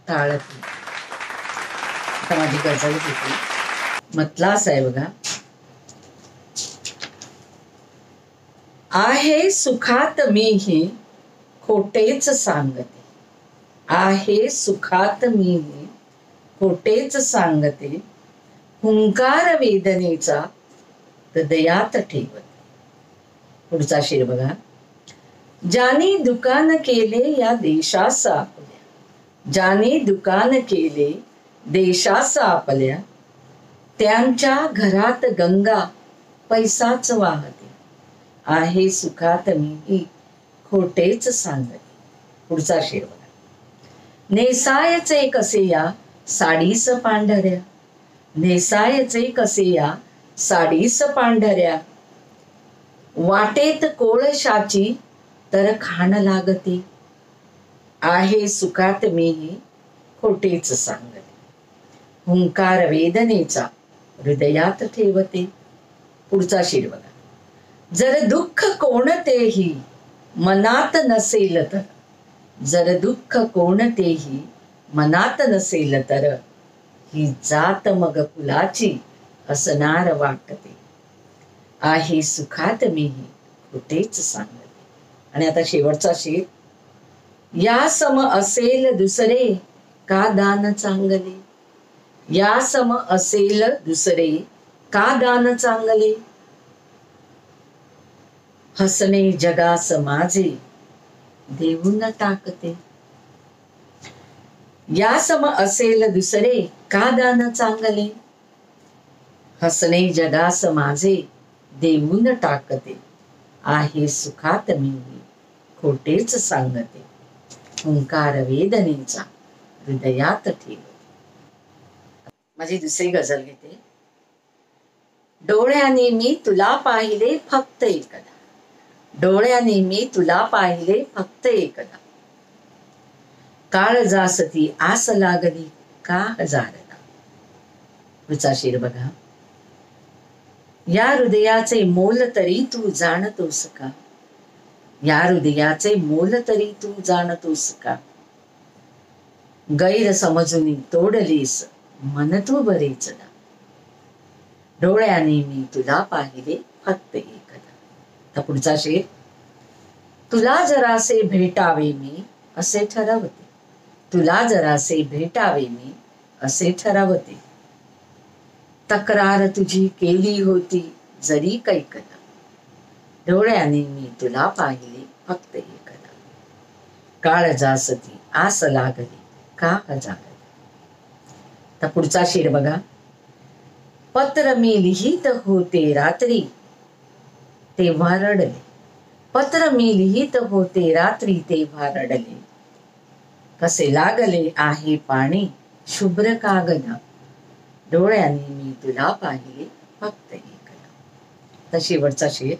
Speaker 6: टाळते. आता माझी गझल घेते. मतला असा आहे बघा. आहे सुखात मीही खोटेच सांगते, आहे सुखात मीही खोटेच सांगते, हुंकार वेदनेचा हृदयात ठेवते. पुढचा शेर बघा. ज्याने दुकान केले या देशाचा आपल्या, ज्याने दुकान केले देशाचा आपल्या, त्यांच्या घरात गंगा पैसाच वाहते. आहे सुखात मीही खोटेच सांगते. पुढचा शेर बघा. नेसायचे कसे या साडीस पांढऱ्या, नेसायचे कसे या साडीस पांढऱ्या, वाटेत कोळशाची तर खाण लागते. आहे सुखात मीही खोटेच सांगते, हुंकार वेदनेचा हृदयात ठेवते. पुढचा शेर बघा. जर दुःख कोणतेही मनात नसेल तर, जर दुःख कोणतेही मनात नसेल तर, ही जात मग फुलाची असणार वाटते. आहे सुखात मीही खोटेच सांगते. आणि आता शेवटचा शेर. या सम असेल दुसरे का दान चांगले, या सम असेल दुसरे का दान चांगले, हसणे जगास माझे देऊन टाकते. या सम असेल दुसरे का दान चांगले, हसणे जगास माझे देऊन टाकते. आहे सुखात मीही खोटेच सांगते, हुंकार वेदनेचा हृदयात ठेवते. माझी दुसरी गझल घेते. डोळ्याने मी तुला पाहिले फक्त एकदा, डोळ्याने मी तुला पाहिले फक्त एकदा, काळजासती आस लागली का हजारदा. पुढचा शेर बघा. या हृदयाचे मोल तरी तू जाणतोस का, या हृदयाचे मोल तरी तू जाणतोस का, गैर समजून तोडलीस मन तू बरेचदा. डोळ्याने मी तुला पाहिले फक्त एकदा. आता पुढचा शेर. तुला जरासे भेटावे मी असे ठरवते, तुला जरासे भेटावे मी असे ठरवते, तक्रार तुझी केली होती जरी कैकदा. डोळ्याने मी तुला पाहिले फक्त एकदा, काळजासती आस लागली का हजारदा. आता पुढचा शेर बघा. पत्र मी लिहित होते रात्री तेव्हा रडले, पत्र मी लिहित होते रात्री तेव्हा रडले, कसे लागले आहे पाणी शुभ्र कागदा. डोळ्याने मी तुला पाहिले फक्त एकदा. तर शेवटचा शेर.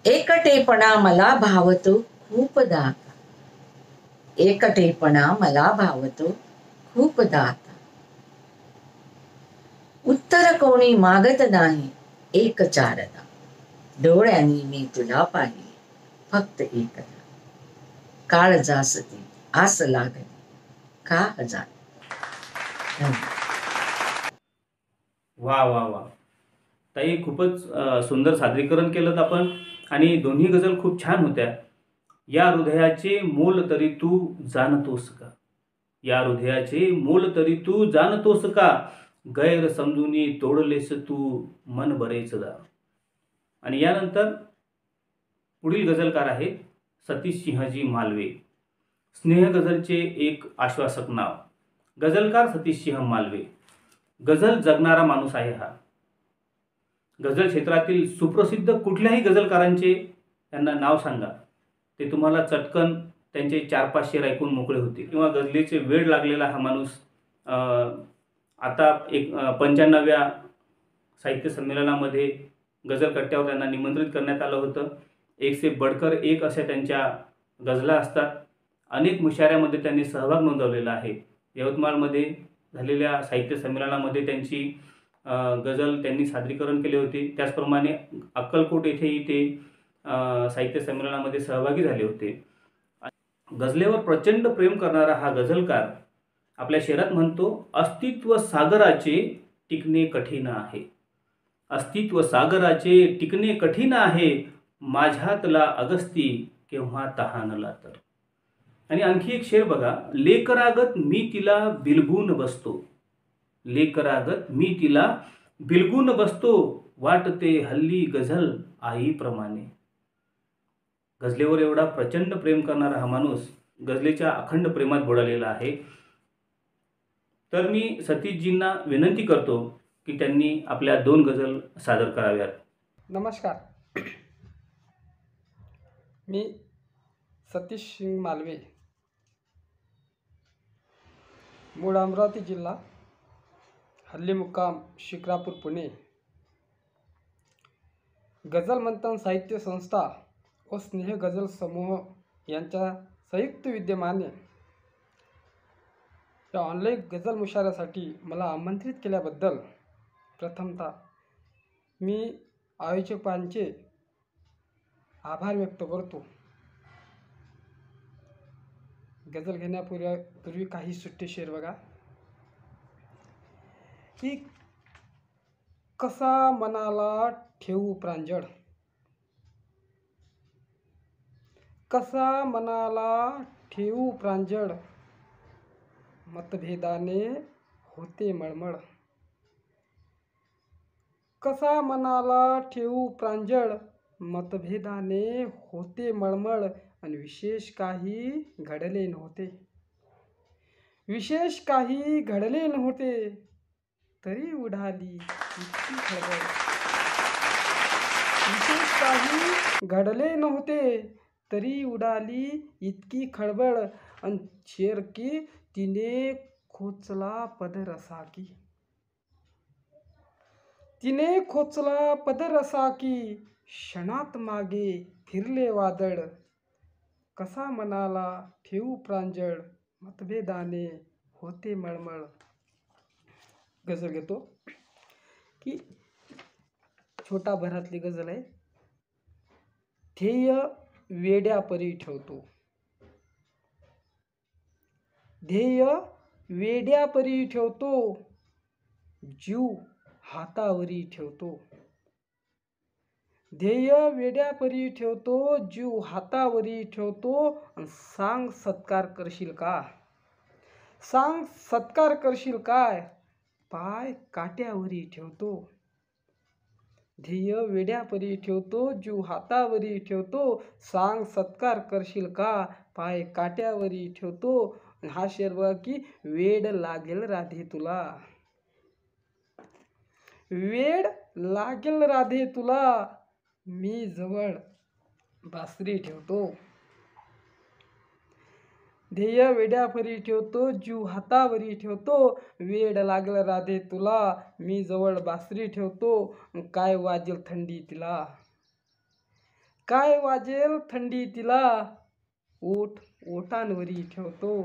Speaker 6: एकटेपणा मला भावतो खूपदा आता, एकटेपणा मला भावतो खूपदा आता, उत्तर कोणी मागत नाही एक चारदा. डोळ्यांनी मी तुला पाहिले फक्त एकदा, काळजासती आस लागली का हजार.
Speaker 1: वा वा वा. ताई खूपच सुंदर सादरीकरण केलं आपण आणि दोन्ही गझल खूप छान होत्या. या हृदयाचे मोल तरी तू जाणतोस का, या हृदयाचे मोल तरी तू जाणतोस का, गैर समजुनी तोडलेस तू मन बरेचदा. आणि यानंतर पुढील गझलकार आहेत सतीश सिंहजी मालवे. स्नेह गझलचे एक आश्वासक नाव. गझलकार सतीश सिंह मालवे गझल जगणारा माणूस आहे हा. गझल क्षेत्रातील सुप्रसिद्ध कुठल्याही गझलकारांचे त्यांना नाव सांगा, ते तुम्हाला चटकन त्यांचे 4-5 शेर ऐकून मोकळे होते. किंवा गझलेचे वेड लागलेला हा माणूस आता 95व्या साहित्य संमेलनामध्ये गझल कट्ट्यावर त्यांना निमंत्रित करण्यात आलं होतं. एक से बढकर एक अशा त्यांच्या गझला असतात. अनेक मुशायऱ्यामध्ये त्यांनी सहभाग नोंदवलेला आहे. यवतमाळमध्ये झालेल्या साहित्य संमेलनामध्ये त्यांची गझल त्यांनी सादरीकरण केले होते. त्याचप्रमाणे अक्कलकोट येथेही ते साहित्य संमेलनामध्ये सहभागी झाले होते. गझलेवर प्रचंड प्रेम करणारा हा गझलकार आपल्या शेरात म्हणतो, अस्तित्व सागराचे टिकणे कठीण आहे. अस्तित्व सागराचे टिकणे कठीण आहे, माझ्यातला अगस्ती केव्हा तहानला तर. आणि आणखी एक शेर बघा, लेकरागत मी तिला बिलगून बसतो. लेकरागत मी तिला बिलगून बसतो, वाटते हल्ली गझल आईप्रमाणे. गझलेवर एवढा प्रचंड प्रेम करणारा हा माणूस गझलेच्या अखंड प्रेमात बुडालेला आहे. तर मी सतीशजींना विनंती करतो की त्यांनी आपल्या 2 गझल सादर कराव्यात.
Speaker 7: नमस्कार, मी सतीश सिंग मालवे, मूळ अमरावती जिल्हा, हल्ली मुक्काम शिक्रापूर, पुणे. गझल मंथन साहित्य संस्था व स्नेह गझल समूह यांच्या संयुक्त विद्यमाने या ऑनलाईन गझल मुशायऱ्यासाठी मला आमंत्रित केल्याबद्दल प्रथमतः मी आयोजकांचे आभार व्यक्त करतो. गझल घेण्यापूर्वी काही सुट्टे शेर बघा, की कसा मनाला ठेवू प्रांजळ, कसा मनाला ठेवू प्रांजळ, मतभेदाने होते मळमळ. कसा मनाला ठेवू प्रांजळ, मतभेदाने होते मळमळ. आणि विशेष काही घडले नव्हते, विशेष काही घडले नव्हते, तरी उडाली इतकी खळबळ. विशेष काही घडले नव्हते, तरी उडाली इतकी खळबळ. आणि शेर की तिने खोचला पदर असा की, तिने खोचला पदर असा की, क्षणात मागे फिरले वादळ. कसा मनाला ठेवू प्रांजळ, मतभेदाने होते मळमळ. गझल घेतो, की छोटा भरातली गझल आहे. ध्येय वेड्यापरी ठेवतो, ध्येय वेड्यापरी ठेवतो, जीव हातावरी ठेवतो. ध्येय वेड्यापरी ठेवतो, जीव हातावरी ठेवतो. सांग सत्कार करशील का, सांग सत्कार करशील काय, पाय काट्यावरी ठेवतो. ध्येय वेड्यापरी ठेवतो, जीव हातावरी ठेवतो. सांग सत्कार करशील का, पाय काट्यावरी ठेवतो. हा शेर बघा, की वेड लागेल राधे तुला, वेड लागेल राधे तुला, मी जवळ बासरी ठेवतो. ध्येय वेड्यापरी ठेवतो, जीव हातावरी ठेवतो. वेड लागेल राधे तुला, मी जवळ बासरी ठेवतो. काय वाजेल थंडी तिला, काय वाजेल थंडी तिला, ओठ ओठांवरी ठेवतो.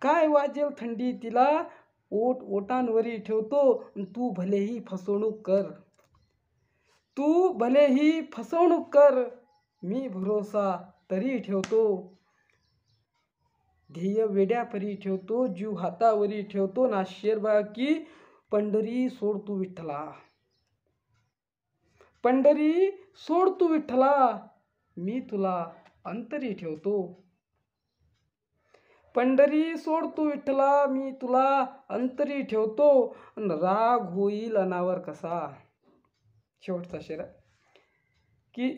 Speaker 7: काय वाजेल थंडी तिला, ओठ ओठांवरी ठेवतो. तू भलेही फसवणूक कर, तू भलेही फसवणूक कर, मी भरोसा तरी ठेवतो. ध्येय वेड्यापरी ठेवतो, जीव हातावरी ठेवतो. ना शेर बघा, की पंढरी सोड तू विठ्ठला, पंढरी सोड तू विठ्ठला, मी तुला अंतरी ठेवतो. पंढरी सोड तू विठ्ठला, मी तुला अंतरी ठेवतो. आणि राग होईल अनावर कसा, शेवटचा शेर, की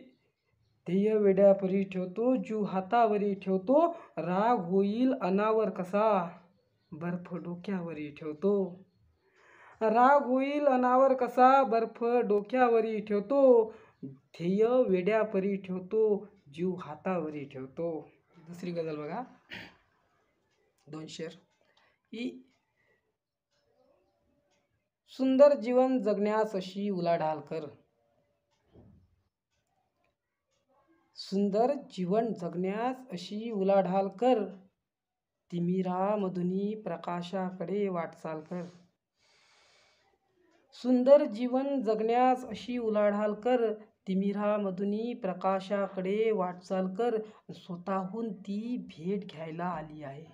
Speaker 7: ध्येय वेड्यापरी ठेवतो, जीव हातावरी ठेवतो. राग होईल अनावर कसा, बर्फ डोक्यावरी ठेवतो. राग होईल अनावर कसा बर्फ डोक्यावरी ठेवतो. ध्येय वेड्यापरी ठेवतो, जीव हातावरी ठेवतो. दुसरी गझल बघा, 2 शेर. ही सुंदर जीवन जगण्यास अशी उलाढाल कर. सुंदर जीवन जगण्यास अशी उलाढाल कर. तिमिरामधुनी प्रकाशाकडे वाटचाल कर. सुंदर जीवन जगण्यास अशी उलाढाल कर. तिमिरामधुनी प्रकाशाकडे वाटचाल कर. स्वतःहून ती भेट घ्यायला आली आहे.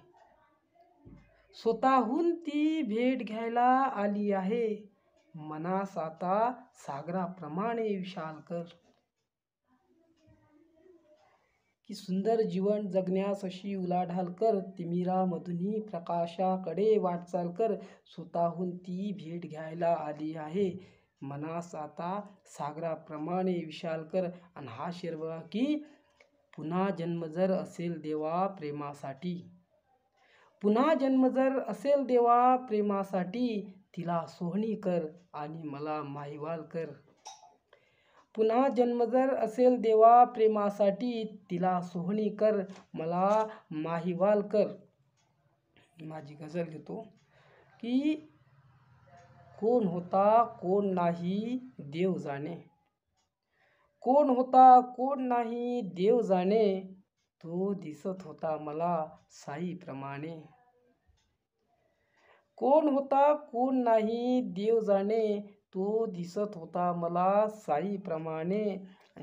Speaker 7: स्वतःहून ती भेट घ्यायला आली आहे. मनास आता सागराप्रमाणे विशाल कर. की सुंदर जीवन जगण्यास अशी उलाढाल कर. तिमिरामधुनी प्रकाशाकडे वाटचाल कर. स्वतःहून ती भेट घ्यायला आली आहे. मनास आता सागराप्रमाणे विशाल कर. आणि हा शेर बघा की पुन्हा जन्म जर असेल देवा प्रेमासाठी. पुन्हा जन्म जर असेल देवा प्रेमासाठी. तिला सोहणी कर आणि मला माहिवाल कर. पुन्हा जन्म जर असेल देवा प्रेमासाठी. तिला सोहणी कर मला माहिवाल कर. माझी गझल घेतो की कोण होता कोण नाही देव जाणे. कोण होता कोण नाही देव जाणे. तो दिसत होता मला साईप्रमाणे. कोण होता कोण नाही देव जाणे. तो दिसत होता मला साईप्रमाणे.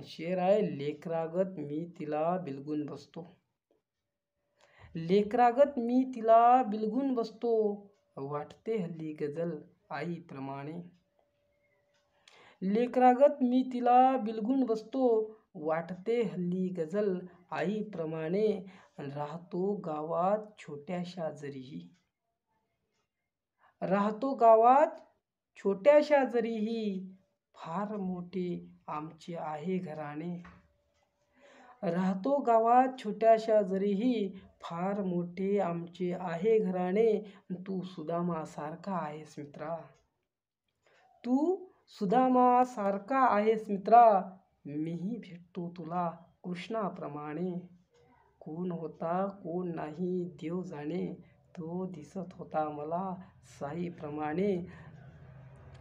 Speaker 7: शेर आहे, लेकरागत मी तिला बिलगून बसतो. लेकरागत मी तिला बिलगून बसतो. वाटते हल्ली गझल आईप्रमाणे. लेकरागत मी तिला बिलगून बसतो. वाटते हल्ली गझल आईप्रमाणे. राहतो गावात छोट्याशा जरीही. राहतो गावात छोट्याशा जरीही. फार मोठे आमचे आहे घराणे. राहतो गावात छोट्याशा जरीही. फार मोठे आमचे आहे घराणे. तू सुदामा सारखा आहेस मित्रा. तू सुदामा सारखा आहेस मित्रा. मीही भेटतो तुला कृष्णाप्रमाणे. कोण होता कोण नाही देव जाणे. तो दिसत होता मला साईप्रमाणे.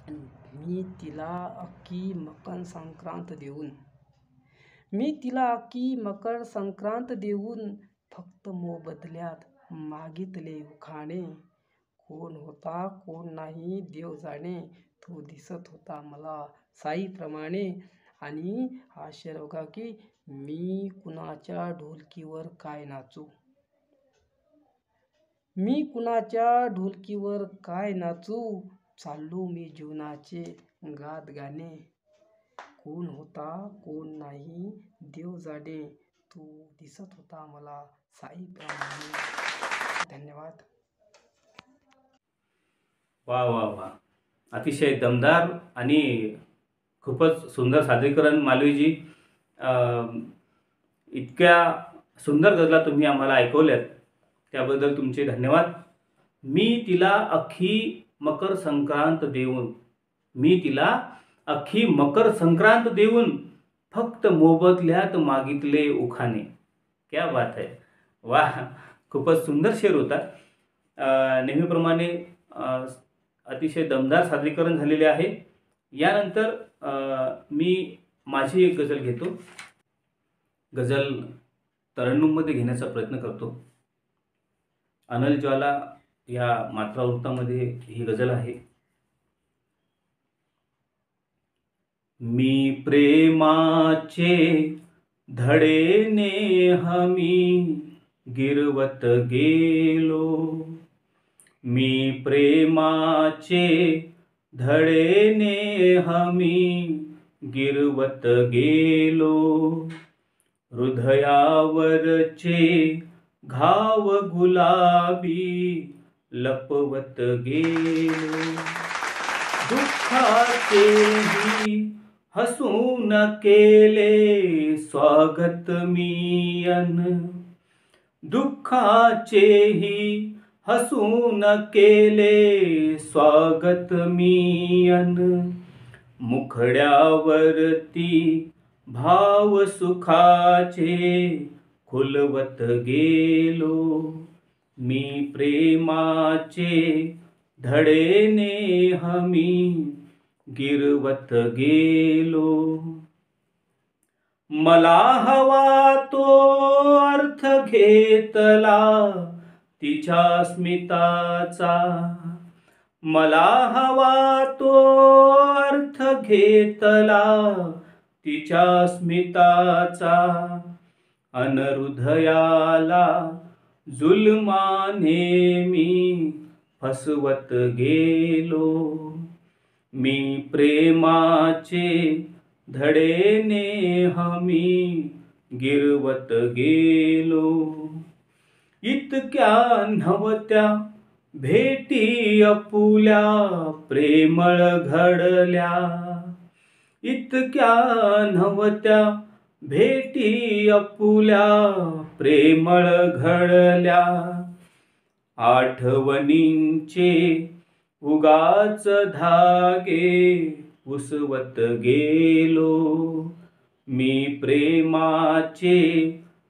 Speaker 7: मी तिला अख्खी मकर संक्रांत देऊन. मी तिला अख्खी मकर संक्रांत देऊन. फक्त मोबदल्यात मागितले उखाणे. कोण होता कोण नाही देव जाणे. तो दिसत होता मला साईप्रमाणे. आणि हा शेर बघा की मी कुणाच्या ढोलकीवर काय नाचू. मी कुणाच्या ढोलकीवर काय नाचू. चाललो मी जीवनाचे गात गाणे. कोण होता कोण नाही देव जाणे. तो दिसत होता मला साईप्रमाणे. धन्यवाद.
Speaker 1: वा वा वा, अतिशय दमदार आणि खूपच सुंदर सादरीकरण मालवीजी. इतक्या सुंदर गझला तुम्ही आम्हाला ऐकवल्यात त्याबद्दल तुमचे धन्यवाद. मी तिला अख्खी मकर संक्रांत देऊन. मी तिला अख्खी मकर संक्रांत देऊन. फक्त मोबदल्यात मागितले उखाणे. क्या बात है. वाह, खूपच सुंदर शेर होता. नेहमीप्रमाणे अतिशय दमदार सादरीकरण झालेले आहे. यानंतर मी माझी एक गझल घेतो. गझल तरन्नुममध्ये घेण्याचा प्रयत्न करतो. अनल ज्वाला या मात्रावृत्तामध्ये ही गझल आहे. मी प्रेमाचे धडे नेहमी गिरवत गेलो. मी प्रेमाचे धडे नेहमी गिरवत गेलो. हृदयावरचे घाव गुलाबी लपवत गेलो. दुःखाचेही हसून केले स्वागत मी. दुःखाचेही हसून केले स्वागत मीयन, मुखड्यावरती भाव सुखाचे खुलवत गेलो, मी प्रेमाचे धडेने हमी गिरवत गेलो. मला हवा तो अर्थ घेतला तिच्या स्मिताचा, मला हवा तो अर्थ घेतला तिच्या स्मिताचा, अन हृदयाला जुलमाने मी फसवत गेलो, मी प्रेमाचे धडेने हमी गिरवत गेलो. इतक्या नव्हत्या भेटी अपुल्या प्रेमळ घडल्या, इतक्या नव्हत्या भेटी अपुल्या प्रेमळ घडल्या. आठवणींचे उगाच धागे उसवत गेलो, मी प्रेमाचे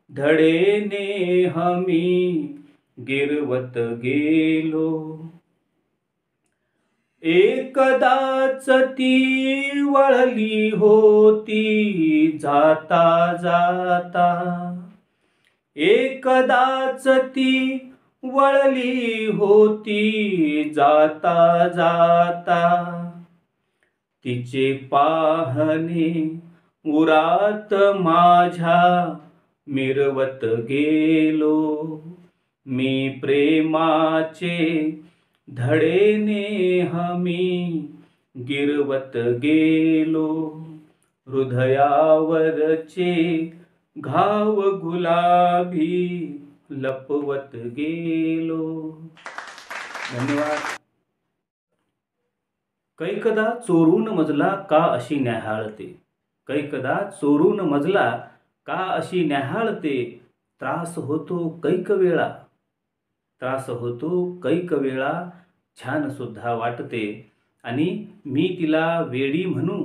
Speaker 1: धडेने हमी गिरवत गेलो. एकदाच ती वळली होती जाता जाता, एकदाच ती वळली होती जाता जाता. तिचे पाहणे उरात माझ्या मिरवत गेलो, मी प्रेमाचे धडेने हमी गिरवत गेलो. हृदयावरचे घाव गुलाबी लपवत गेलो. धन्यवाद. कैकदा चोरून मजला का अशी न्याहाळते, कैकदा चोरून मजला का अशी न्याहाळते. त्रास होतो कैक वेळा, त्रास होतो कैक वेळा, छान सुद्धा वाटते. आणि मी तिला वेडी म्हणू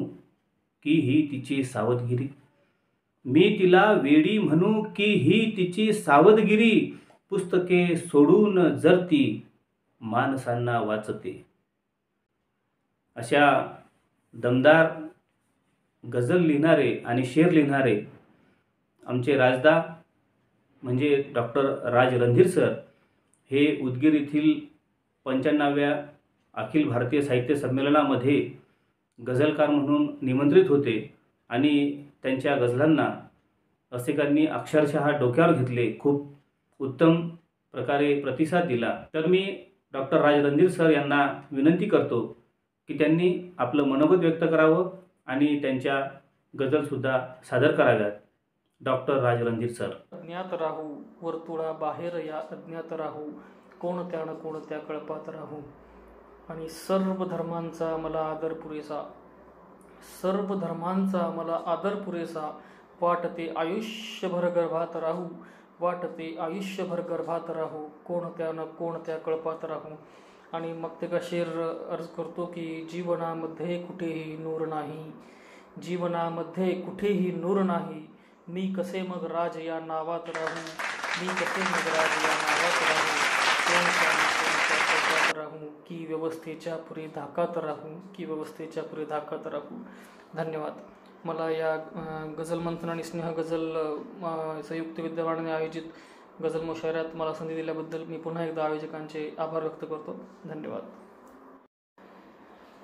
Speaker 1: की ही तिची सावधगिरी, मी तिला वेडी म्हणू की ही तिची सावधगिरी. पुस्तके सोडून जर ती माणसांना वाचते. अशा दमदार गझल लिहिणारे आणि शेर लिहिणारे आमचे राजदा म्हणजे डॉक्टर राज रणधीर सर हे उदगीर येथील 95व्या अखिल भारतीय साहित्य संमेलनामध्ये गझलकार म्हणून निमंत्रित होते आणि त्यांच्या गझलांना रसिकांनी अक्षरशः डोक्यावर घेतले. खूप उत्तम प्रकारे प्रतिसाद दिला. तर मी डॉक्टर राज रणधीर सर यांना विनंती करतो की त्यांनी आपलं मनोगत व्यक्त करावं आणि त्यांच्या गझलसुद्धा सादर कराव्यात. डॉक्टर राज रणधीर सर.
Speaker 8: अज्ञात राहू वर्तुळा बाहेर या अज्ञात राहू, कोणत्या न कोणत्या कळपात राहू. आणि सर्व धर्मांचा मला आदर पुरेसा, सर्व धर्मांचा मला आदर पुरेसा. वाटते आयुष्यभर गर्भात राहू, वाटते आयुष्यभर गर्भात राहू, कोणत्या न कोणत्या कळपात राहू. आणि मग ते का शेर अर्ज करतो की जीवनामध्ये कुठेही नूर नाही, जीवनामध्ये कुठेही नूर नाही. मी कसे मग राज या नावात राहू, मी कसे मग राज या नावात राहू. कोणत्या राहू की व्यवस्थेच्या पुढे धाकात राहू, की व्यवस्थेच्या पुढे धाकात राहू. धन्यवाद. मला या गझल मंथन आणि स्नेह गझल संयुक्त विद्यमानाने आयोजित गझल मुशायऱ्यात मला संधी दिल्याबद्दल मी पुन्हा एकदा आयोजकांचे आभार व्यक्त करतो. धन्यवाद.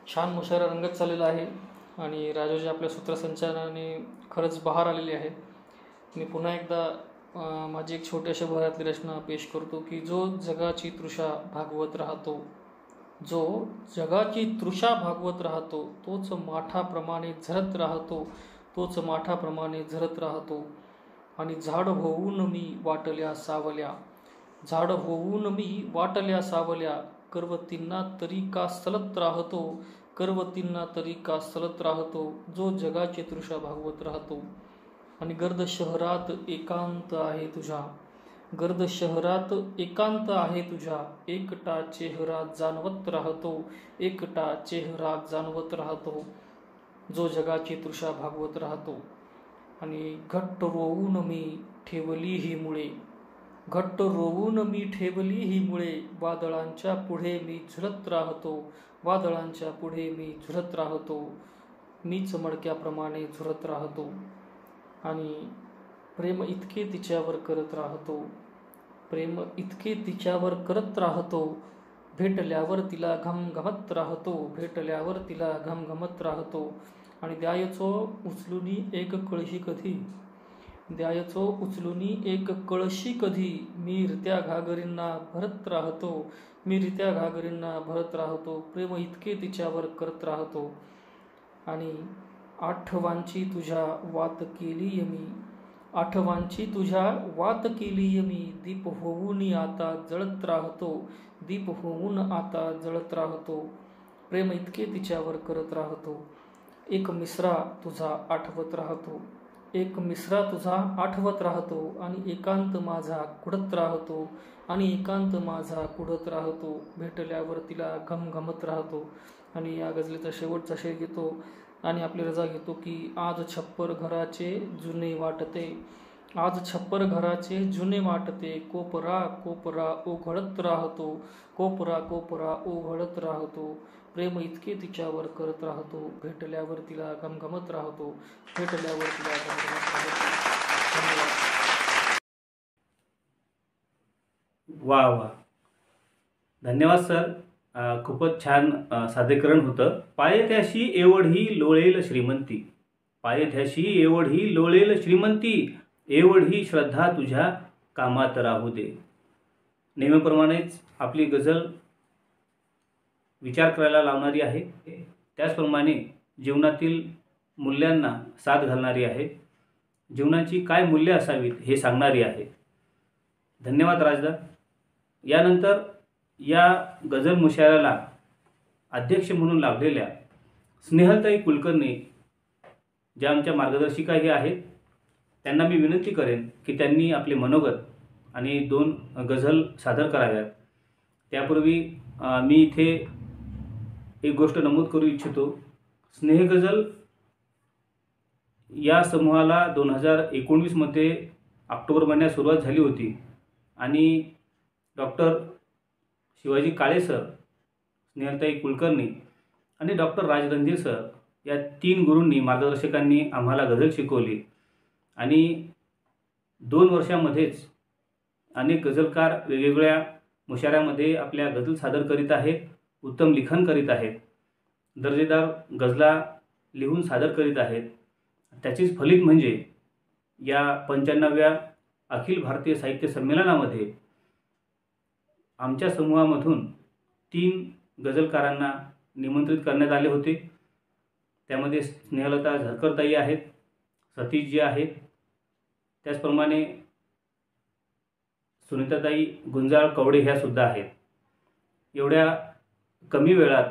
Speaker 8: छान मुशायरा रंगत चाललेला आहे आणि राजूजी आपल्या सूत्रसंचालनाने खरंच बहार आलेली आहे. मी पुन्हा एकदा माझी एक छोटी अशा भरातली रचना पेश करतो की जो जगाची तृषा भागवत राहतो, जो जगाची तृषा भागवत राहतो, तोच माठाप्रमाणे झरत राहतो, तोच माठाप्रमाणे झरत राहतो. आणि झाड होऊन मी वाटल्या सावल्या, झाड होऊन मी वाटल्या सावल्या. करवतींना तरी का सलत राहतो, करवतींना तरी का सलत राहतो. जो जगाची तृषा भागवत राहतो. आणि गर्द शहरात एकांत आहे तुझा, गर्द शहरात एकांत आहे तुझ्या, एकटा चेहरा जाणवत राहतो, एकटा चेहरा जाणवत राहतो, जो जगाची तृषा भागवत राहतो. आणि घट्ट रोवून मी ठेवली ही मुळे, घट्ट रोवून मी ठेवली ही मुळे, वादळांच्या पुढे मी झुलत राहतो, वादळांच्या पुढे मी झुलत राहतो, मीच मडक्याप्रमाणे झुलत राहतो. आणि प्रेम इतके तिच्यावर करत राहतो, प्रेम इतके तिच्यावर करत राहतो, भेटल्यावर तिला घमघमत राहतो, भेटल्यावर तिला घमघमत राहतो. आणि द्यायचो उचलुनी एक कळशी कधी, द्यायचो उचलुनी एक कळशी कधी, मी रित्या घागरींना भरत राहतो, मी रित्या घागरींना भरत राहतो, प्रेम इतके तिच्यावर करत राहतो. आणि आठवांची तुझ्या वात केली मी, आठवांची तुझ्या वात केली मी, दीप होऊन आता जळत राहतो, दीप होऊन आता जळत राहतो, प्रेम इतके तिच्यावर करत राहतो. एक मिसरा तुझा आठवत राहतो, एक मिसरा तुझा आठवत राहतो, आणि एकांत माझा कुडत राहतो, आणि एकांत माझा कुडत राहतो, भेटल्यावर तिला घमघमत राहतो. आणि या गझलेचा शेवटचा शेर घेतो आणि आपली रजा घेतो की आज छप्पर घराचे जुने वाटते, आज छप्पर घराचे जुने वाटते, कोपरा कोपरा ओघळत राहतो, कोपरा कोपरा ओघळत राहतो, प्रेम इतके तिच्यावर करत राहतो, भेटल्यावर तिला घमघमत राहतो, भेटल्यावर तिला घमघमत राहतो. धन्यवाद.
Speaker 1: वा वा, धन्यवाद सर. खूपच छान सादरीकरण होतं. पायथ्याशी एवढी लोळेल श्रीमंती, पायथ्याशी एवढी लोळेल श्रीमंती, एवढी श्रद्धा तुझ्या कामात राहू दे. नेहमीप्रमाणेच आपली गझल विचार करायला लावणारी आहे, त्याचप्रमाणे जीवनातील मूल्यांना साथ घालणारी आहे, जीवनाची काय मूल्य असावीत हे सांगणारी आहे. धन्यवाद राजदा. यानंतर या गझल मुशायराला अध्यक्ष म्हणून लाभलेल्या स्नेहलताई कुलकर्णी, ज्या आमच्या मार्गदर्शिकाही आहेत, त्यांना मी विनंती करेन की त्यांनी आपले मनोगत आणि 2 गझल सादर कराव्यात. त्यापूर्वी मी इथे एक गोष्ट नमूद करू इच्छितो. स्नेह गझल या समूहाला 2019 मध्ये ऑक्टोबर महिन्यात सुरुवात झाली होती आणि डॉक्टर शिवाजी काळे सर, स्नेहलताई कुलकर्णी आणि डॉक्टर राज रणधीर सर या 3 गुरूंनी, मार्गदर्शकांनी आम्हाला गझल शिकवली. आणि 2 वर्षामध्येच अनेक गझलकार वेगवेगळ्या मुशाऱ्यामध्ये आपल्या गझल सादर करीत आहेत, उत्तम लिखाण करीत आहेत, दर्जेदार गझला लिहून सादर करीत आहेत. त्याचीच फलित म्हणजे या 95व्या अखिल भारतीय साहित्य संमेलनामध्ये आमच्या समूहामधून 3 गझलकारांना निमंत्रित करण्यात आले होते. त्यामध्ये स्नेहलता झरकरताई आहेत, सतीशजी आहेत, त्याचप्रमाणे सुनीताताई गुंजाळ कवडे ह्या सुद्धा आहेत. एवढ्या कमी वेळात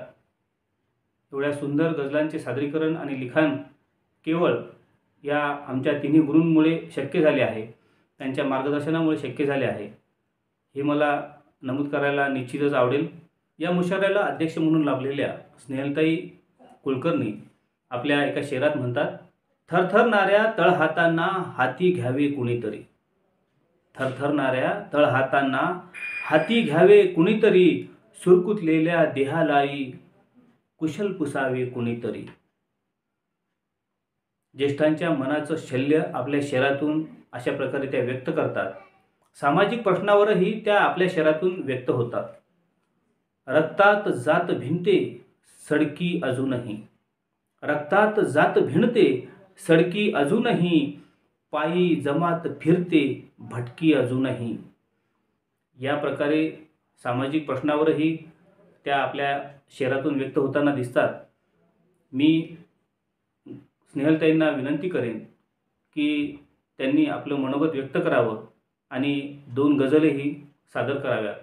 Speaker 1: एवढ्या सुंदर गझलांचे सादरीकरण आणि लिखाण केवळ या आमच्या 3 गुरूंमुळे शक्य झाले आहे, त्यांच्या मार्गदर्शनामुळे शक्य झाले आहे, हे मला नमूद करायला निश्चितच आवडेल. या मुशाऱ्याला अध्यक्ष म्हणून लाभलेल्या स्नेहलताई कुलकर्णी आपल्या एका शेरात म्हणतात, थरथरणाऱ्या तळहातांना हाती घ्यावे कुणीतरी, थरथरणाऱ्या तळहातांना हाती घ्यावे कुणीतरी, सुरकुतलेल्या देहालाई कुशल पुसावे कुणीतरी. ज्येष्ठांच्या मनाचं शल्य आपल्या शेरातून अशा प्रकारे त्या व्यक्त करतात. सामाजिक प्रश्नावरही त्या आपल्या शेरातून व्यक्त होतात. रक्तात जात भिनते सडकी अजूनही, रक्तात जात भिनते सडकी अजूनही, पायी जमात फिरते भटकी अजूनही. या प्रकारे सामाजिक प्रश्नावरही त्या आपल्या शेरातून व्यक्त होताना दिसतात. मी स्नेहलताईंना विनंती करेन की त्यांनी आपलं मनोगत व्यक्त करावं आणि 2 गझलही सादर कराव्यात.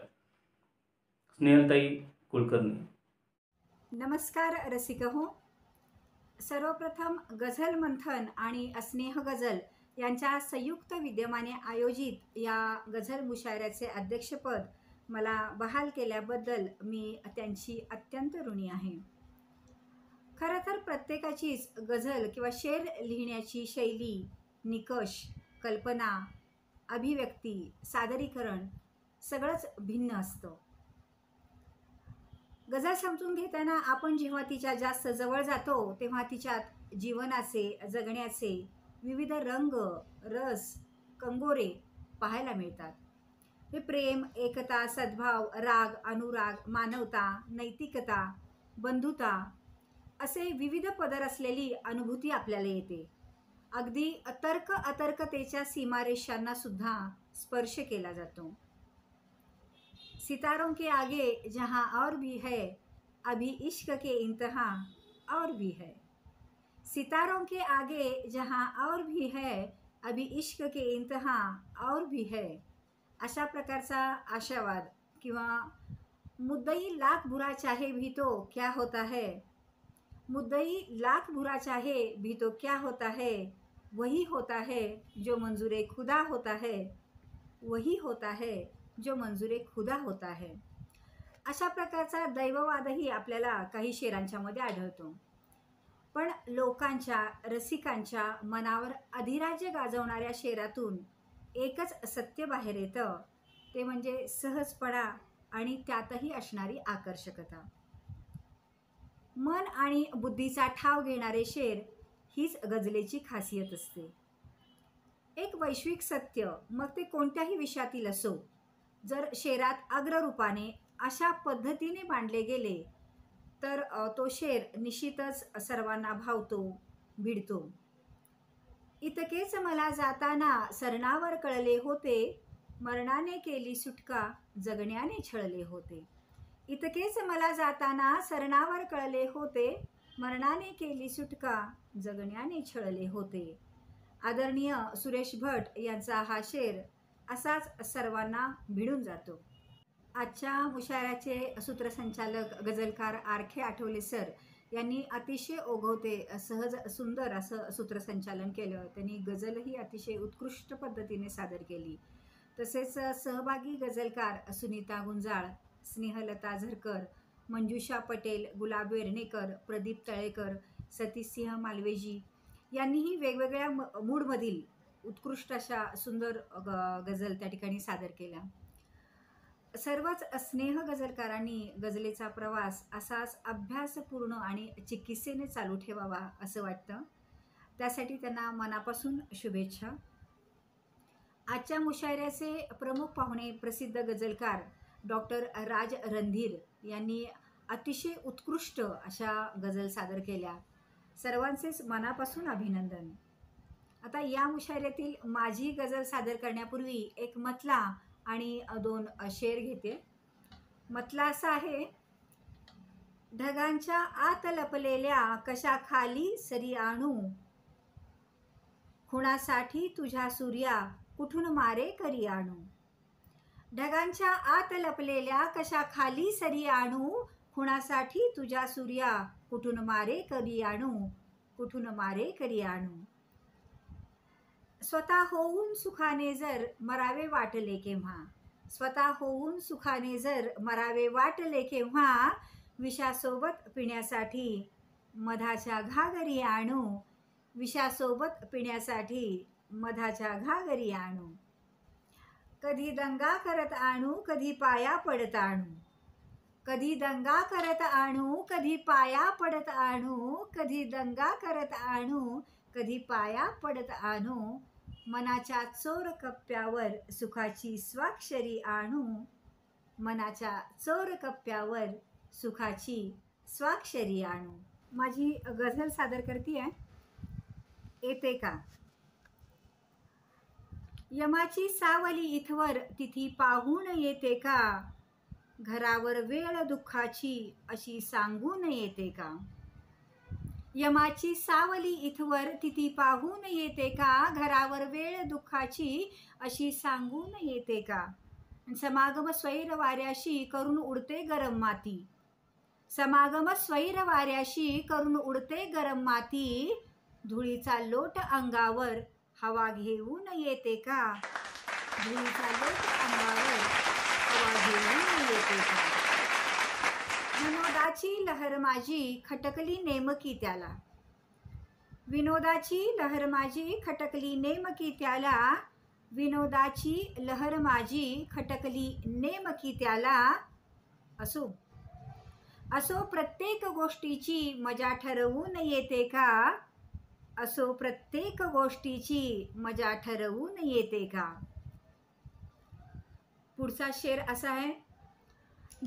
Speaker 1: स्नेहलताई कुलकर्णी.
Speaker 9: नमस्कार रसिक हो. सर्वप्रथम गझल मंथन आणि स्नेह गझल यांच्या संयुक्त विद्यमाने आयोजित या गझल मुशायऱ्याचे अध्यक्षपद मला बहाल केल्याबद्दल मी त्यांची अत्यंत ऋणी आहे. खरं तर प्रत्येकाचीच गझल किंवा शेर लिहिण्याची शैली, निकष, कल्पना, अभिव्यक्ती, सादरीकरण सगळंच भिन्न असतं. गझल समजून घेताना आपण जेव्हा तिच्या जास्त जवळ जातो तेव्हा तिच्यात जीवनाचे, जगण्याचे विविध रंग, रस, कंगोरे पाहायला मिळतात. हे प्रेम, एकता, सद्भाव, राग, अनुराग, मानवता, नैतिकता, बंधुता असे विविध पदर असलेली अनुभूती आपल्याला येते. अगदी तर्क अतर्कतेच्या सीमारेषांना सुद्धा स्पर्श केला जातो. सितारों के आगे जहाँ और भी है, अभी इश्क के इंतहा और भी है. सितारों के आगे जहाँ और भी है, अभी इश्क के इंतहा और भी है. अशा प्रकारचा आशावाद किंवा मुद्दई लाख बुरा चाहे भी तो क्या होता है, मुद्दई लाख बुरा चाहे भी तो क्या होता है, वही होता है जो मंजूरे खुदा होता है, वही होता है जो मंजूरे खुदा होता है. अशा प्रकारचा दैववादही आपल्याला काही शेरांच्या मध्ये आढळतो. पण लोकांच्या, रसिकांच्या मनावर अधिराज्य गाजवणाऱ्या शेरातून एकच सत्य बाहेर येतं, ते म्हणजे सहजपणा आणि त्यातही असणारी आकर्षकता. मन आणि बुद्धीचा ठाव घेणारे शेर हीच गझलेची खासियत असते. एक वैश्विक सत्य, मग ते कोणत्याही विषयातील असो, जर शेरात अग्ररूपाने अशा पद्धतीने मांडले गेले तर तो शेर निश्चितच सर्वांना भावतो, भिडतो. इतकेच मला जाताना सरणावर कळले होते, मरणाने केली सुटका जगण्याने छळले होते. इतकेच मला जाताना सरणावर कळले होते, मरणाने केली सुटका जगण्याने छळले होते. आदरणीय सुरेश भट यांचा हा शेर असाच सर्वांना भिडून जातो. आजच्या मुशायऱ्याचे सूत्रसंचालक गझलकार आरखे आठवले सर यांनी अतिशय ओघवते, सहज, सुंदर असं सूत्रसंचालन केलं. त्यांनी गझलही अतिशय उत्कृष्ट पद्धतीने सादर केली. तसेच सहभागी गझलकार सुनीता गुंजाळ, स्नेहलता झरकर, मंजुषा पटेल, गुलाब वेर्णेकर, प्रदीप तळेकर, सतीसिंह मालवेजी यांनीही वेगवेगळ्या मूडमधील उत्कृष्ट अशा सुंदर गझल त्या ठिकाणी सादर केल्या. सर्वच स्नेह गझलकारांनी गझलेचा प्रवास असाच अभ्यासपूर्ण आणि चिकित्सेने चालू ठेवावा असं वाटतं. त्यासाठी त्यांना मनापासून शुभेच्छा. आजच्या मुशायऱ्याचे प्रमुख पाहुणे प्रसिद्ध गझलकार डॉक्टर राज रणधीर यांनी अतिशय उत्कृष्ट अशा गझल सादर केल्या. सर्वांचेच मनापासून अभिनंदन. आता या मुशायऱ्यातील माझी गझल सादर करण्यापूर्वी एक मतला आणि 2 शेर घेते. मतला असा आहे. ढगांच्या आत लपलेल्या कशा खाली सरी आणू, खुणासाठी तुझ्या सूर्या कुठून मारे करी आणू. ढगांच्या आत लपलेल्या कशा खाली सरी आणू, खुणासाठी तुझ्या सूर्या कुठून मारे करी आणू, कुठून मारे करी आणू. स्वतः होऊन सुखाने जर मरावे वाटले केव्हा, स्वतः होऊन सुखाने जर मरावे वाटले केव्हा, विषासोबत पिण्यासाठी मधाच्या घागरी आणू, विषासोबत पिण्यासाठी मधाच्या घागरी आणू. कधी दंगा करत आणू, कधी पाया पडत आणू, कधी दंगा करत आणू, कधी पाया पडत आणू, कधी दंगा करत आणू, कधी पाया पडत आणू. मनाच्या चोर कप्प्यावर सुखाची स्वाक्षरी आणू, मनाच्या चोर कप्प्यावर सुखाची स्वाक्षरी आणू. माझी गझल सादर करते आहे. येते का. यमाची सावली इथवर तिथी पाहून येते का, घरावर वेळ दुःखाची अशी सांगून येते का. यमाची सावली इथवर तिथी पाहून येते का, घरावर वेळ दुःखाची अशी सांगून येते का. समागम स्वैर वाऱ्याशी करून उडते गरम माती, समागम स्वैर वाऱ्याशी करून उडते गरम माती. धुळीचा लोट अंगावर हवा घेऊन येते का? धुळीचा लोट अंगावर हवा घेऊन येते का? विनोदाची लहर माझी खटकली नेमकी त्याला. विनोदाची लहर माझी खटकली नेमकी त्याला. विनोदाची लहर माझी खटकली नेमकी त्याला. असो असो प्रत्येक गोष्टीची मजा ठरवून येते का? असो प्रत्येक गोष्टीची मजा ठरवून येते का? पुढचा शेर असा आहे.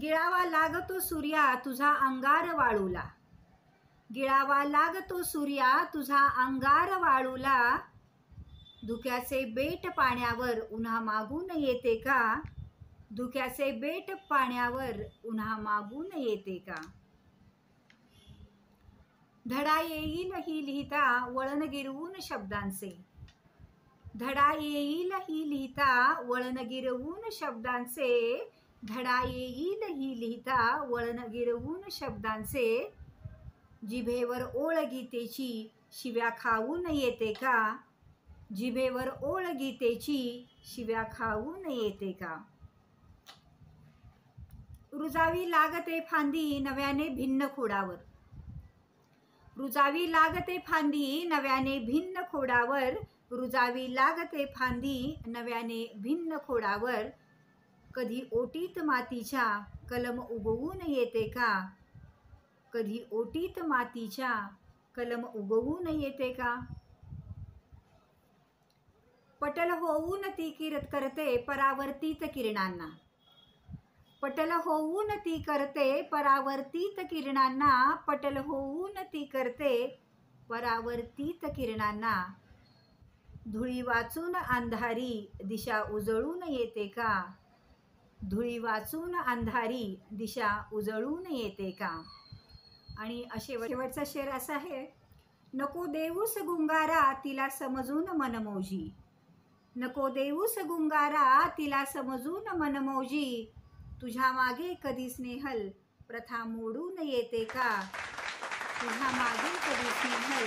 Speaker 9: गिळावा लागतो सूर्या तुझा अंगार वाळूला. गिळावा लागतो सूर्या तुझा अंगार वाळूला. धुक्याचे बेट पाण्यावर उन्हा मागून येते का? धुक्याचे बेट पाण्यावर उन्हा मागून येते का? धडा येईल ही लिहिता वळण गिरवून शब्दांचे. धडा येईल ही लिहिता वळण गिरवून शब्दांचे. धडा येईल ही लिहिता वळण गिरवून शब्दांचे. जिभेवर ओळ गीतेची शिव्या खाऊन येते का? जिभेवर ओळ गीतेची शिव्या खाऊन येते का? रुजावी लागते फांदी नव्याने भिन्न खोडावर. रुजावी लागते फांदी नव्याने भिन्न खोडावर. रुजावी लागते फांदी नव्याने भिन्न खोडावर. कधी ओटीत मातीच्या कलम उगवून येते का? कधी ओटीत मातीच्या कलम उगवून येते का? पटल होऊन ती करते परावर्तित किरणांना. पटल होऊन ती करते परावर्तित किरणांना. पटल होऊन ती करते परावर्तित किरणांना. धुळी वाचून अंधारी दिशा उजळून येते का? धुळी वाचून अंधारी दिशा उजळून येते का? आणि शेवटचा शेर असा आहे. नको देऊस गुंगारा तिला समजून मनमोजी. नको देऊस गुंगारा तिला समजून मनमोजी. तुझ्या मागे कधी स्नेहल प्रथा मोडून येते का? तुझ्या मागे कधी स्नेहल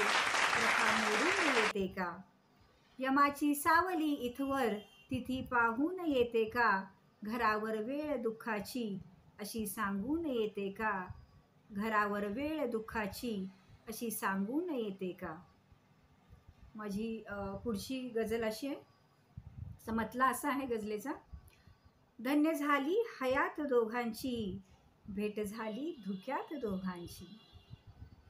Speaker 9: प्रथा मोडून येते का? यमाची सावली इथवर तिथी पाहून येते का? घरावर वेळ दुःखाची अशी सांगून येते का? घरावर वेळ दुःखाची अशी सांगून येते का? माझी पुढची गझल अशी आहे. समतला असा आहे गझलेचा. धन्य झाली हयात दोघांची भेट झाली धुक्यात दोघांची.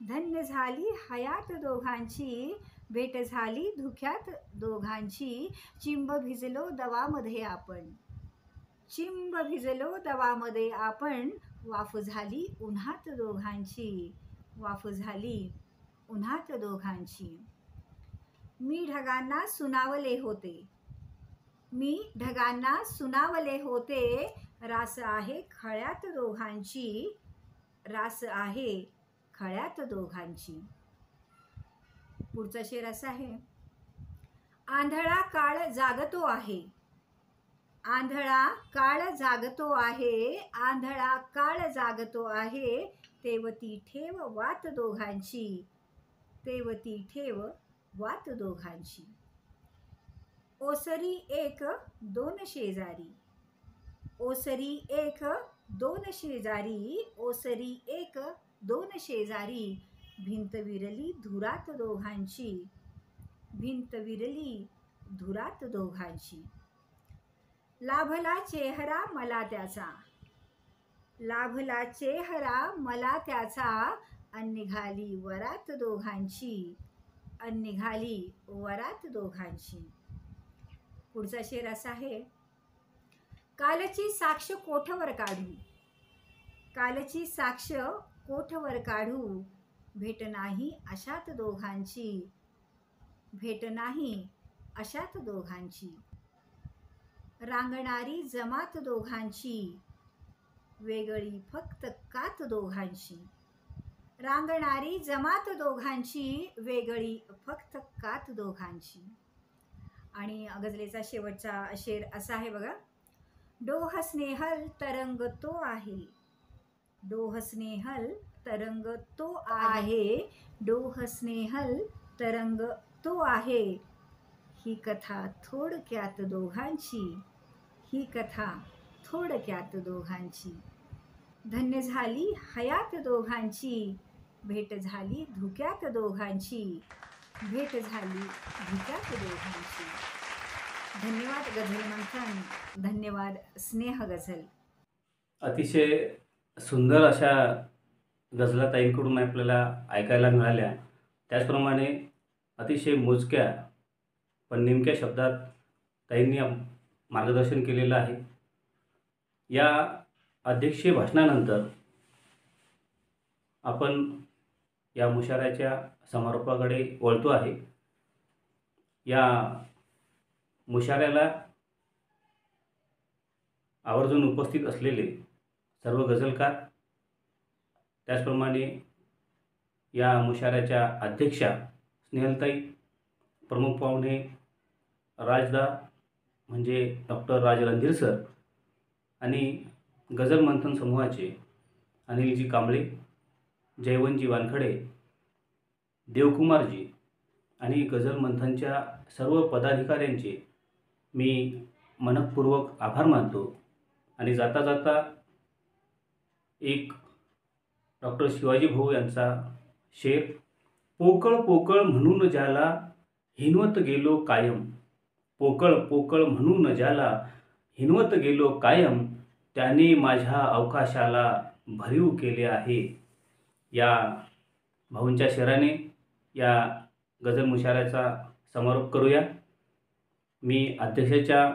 Speaker 9: धन्य झाली हयात दोघांची भेट झाली धुक्यात दोघांची. चिंब भिजलो दवामध्ये आपण. चिंब भिजलो दवामध्ये आपण. वाफ झाली उन्हात दोघांची. वाफ झाली उन्हात दोघांची. मी ढगांना सुनावले होते. मी ढगांना सुनावले होते. रास आहे खळ्यात दोघांची. रास आहे खळ्यात दोघांची. पुढचा शेर असा आहे. आंधळा काळ जागतो आहे. आंधळा काळ जागतो आहे. आंधळा काळ जागतो आहे. तेवती ठेव वात दोघांची. तेवती ठेव वात दोघांची. ओसरी एक दोन शेजारी. ओसरी एक दोन शेजारी. ओसरी एक दोन शेजारी. भिंत विरली धुरात दोघांची. भिंत विरली धुरात दोघांची. लाभला चेहरा मला त्याचा. लाभला चेहरा मला त्याचा. अन निघाली वरात दोघांची. अन निघाली वरात दोघांची. पुढचा शेर असा आहे. कालची साक्ष कोठवर काढू. कालची साक्ष कोठवर काढू. भेट नाही अशात दोघांची. भेट नाही अशात दोघांची. रांगणारी जमात दोघांची. वेगळी फक्त कात दोघांची. रांगणारी जमात दोघांची. वेगळी फक्त कात दोघांची. आणि गझलेचा शेवटचा शेर असा आहे बघा. डोह स्नेहल तरंग तो आहे. डोह स्नेहल तरंग तो आहे. डोह स्नेहल तरंग तो आहे. ही कथा थोडक्यात दोघांची, ही कथा थोडक्यात दोघांची. धन्य झाली हयात दोघांची, भेट झाली धुक्यात दोघांची, भेट झाली धुक्यात दोघांची. धन्यवाद गझल मंथन, धन्यवाद स्नेह गझल.
Speaker 1: अतिशय सुंदर अशा गझला ताईंकडून आपल्याला ऐकायला मिळाल्या. त्याचप्रमाणे अतिशय मोजक्या पण नेमक्या शब्दात ताईंनी मार्गदर्शन केलेलं आहे. या अध्यक्षीय भाषणानंतर आपण या मुशाऱ्याच्या समारोपाकडे वळतो आहे. या मुशाऱ्याला आवर्जून उपस्थित असलेले सर्व गझलकार, त्याचप्रमाणे या मुशाऱ्याच्या अध्यक्षा स्नेहलताई, प्रमुख पाहुणे राजदा म्हणजे डॉक्टर राज रणधीर सर आणि गझल मंथन समूहाचे अनिलजी कांबळे, जयवंतजी वानखडे, देवकुमारजी आणि गझल मंथनच्या सर्व पदाधिकाऱ्यांचे मी मनःपूर्वक आभार मानतो. आणि जाता जाता एक डॉक्टर शिवाजी भाऊ यांचा शेर, पोकळ पोकळ म्हणून ज्याला हिनवत गेलो कायम, पोकळ पोकळ म्हणून ज्याला हिनवत गेलो कायम, त्याने माझ्या अवकाशाला भरीव केले आहे. या भाऊंच्या शेराने या गझल मुशाऱ्याचा समारोप करूया. मी अध्यक्षाच्या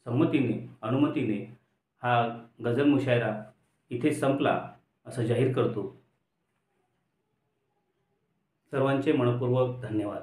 Speaker 1: अनुमतीने हा गझल मुशायरा इथे संपला असं जाहीर करतो. सर्वांचे मनपूर्वक धन्यवाद.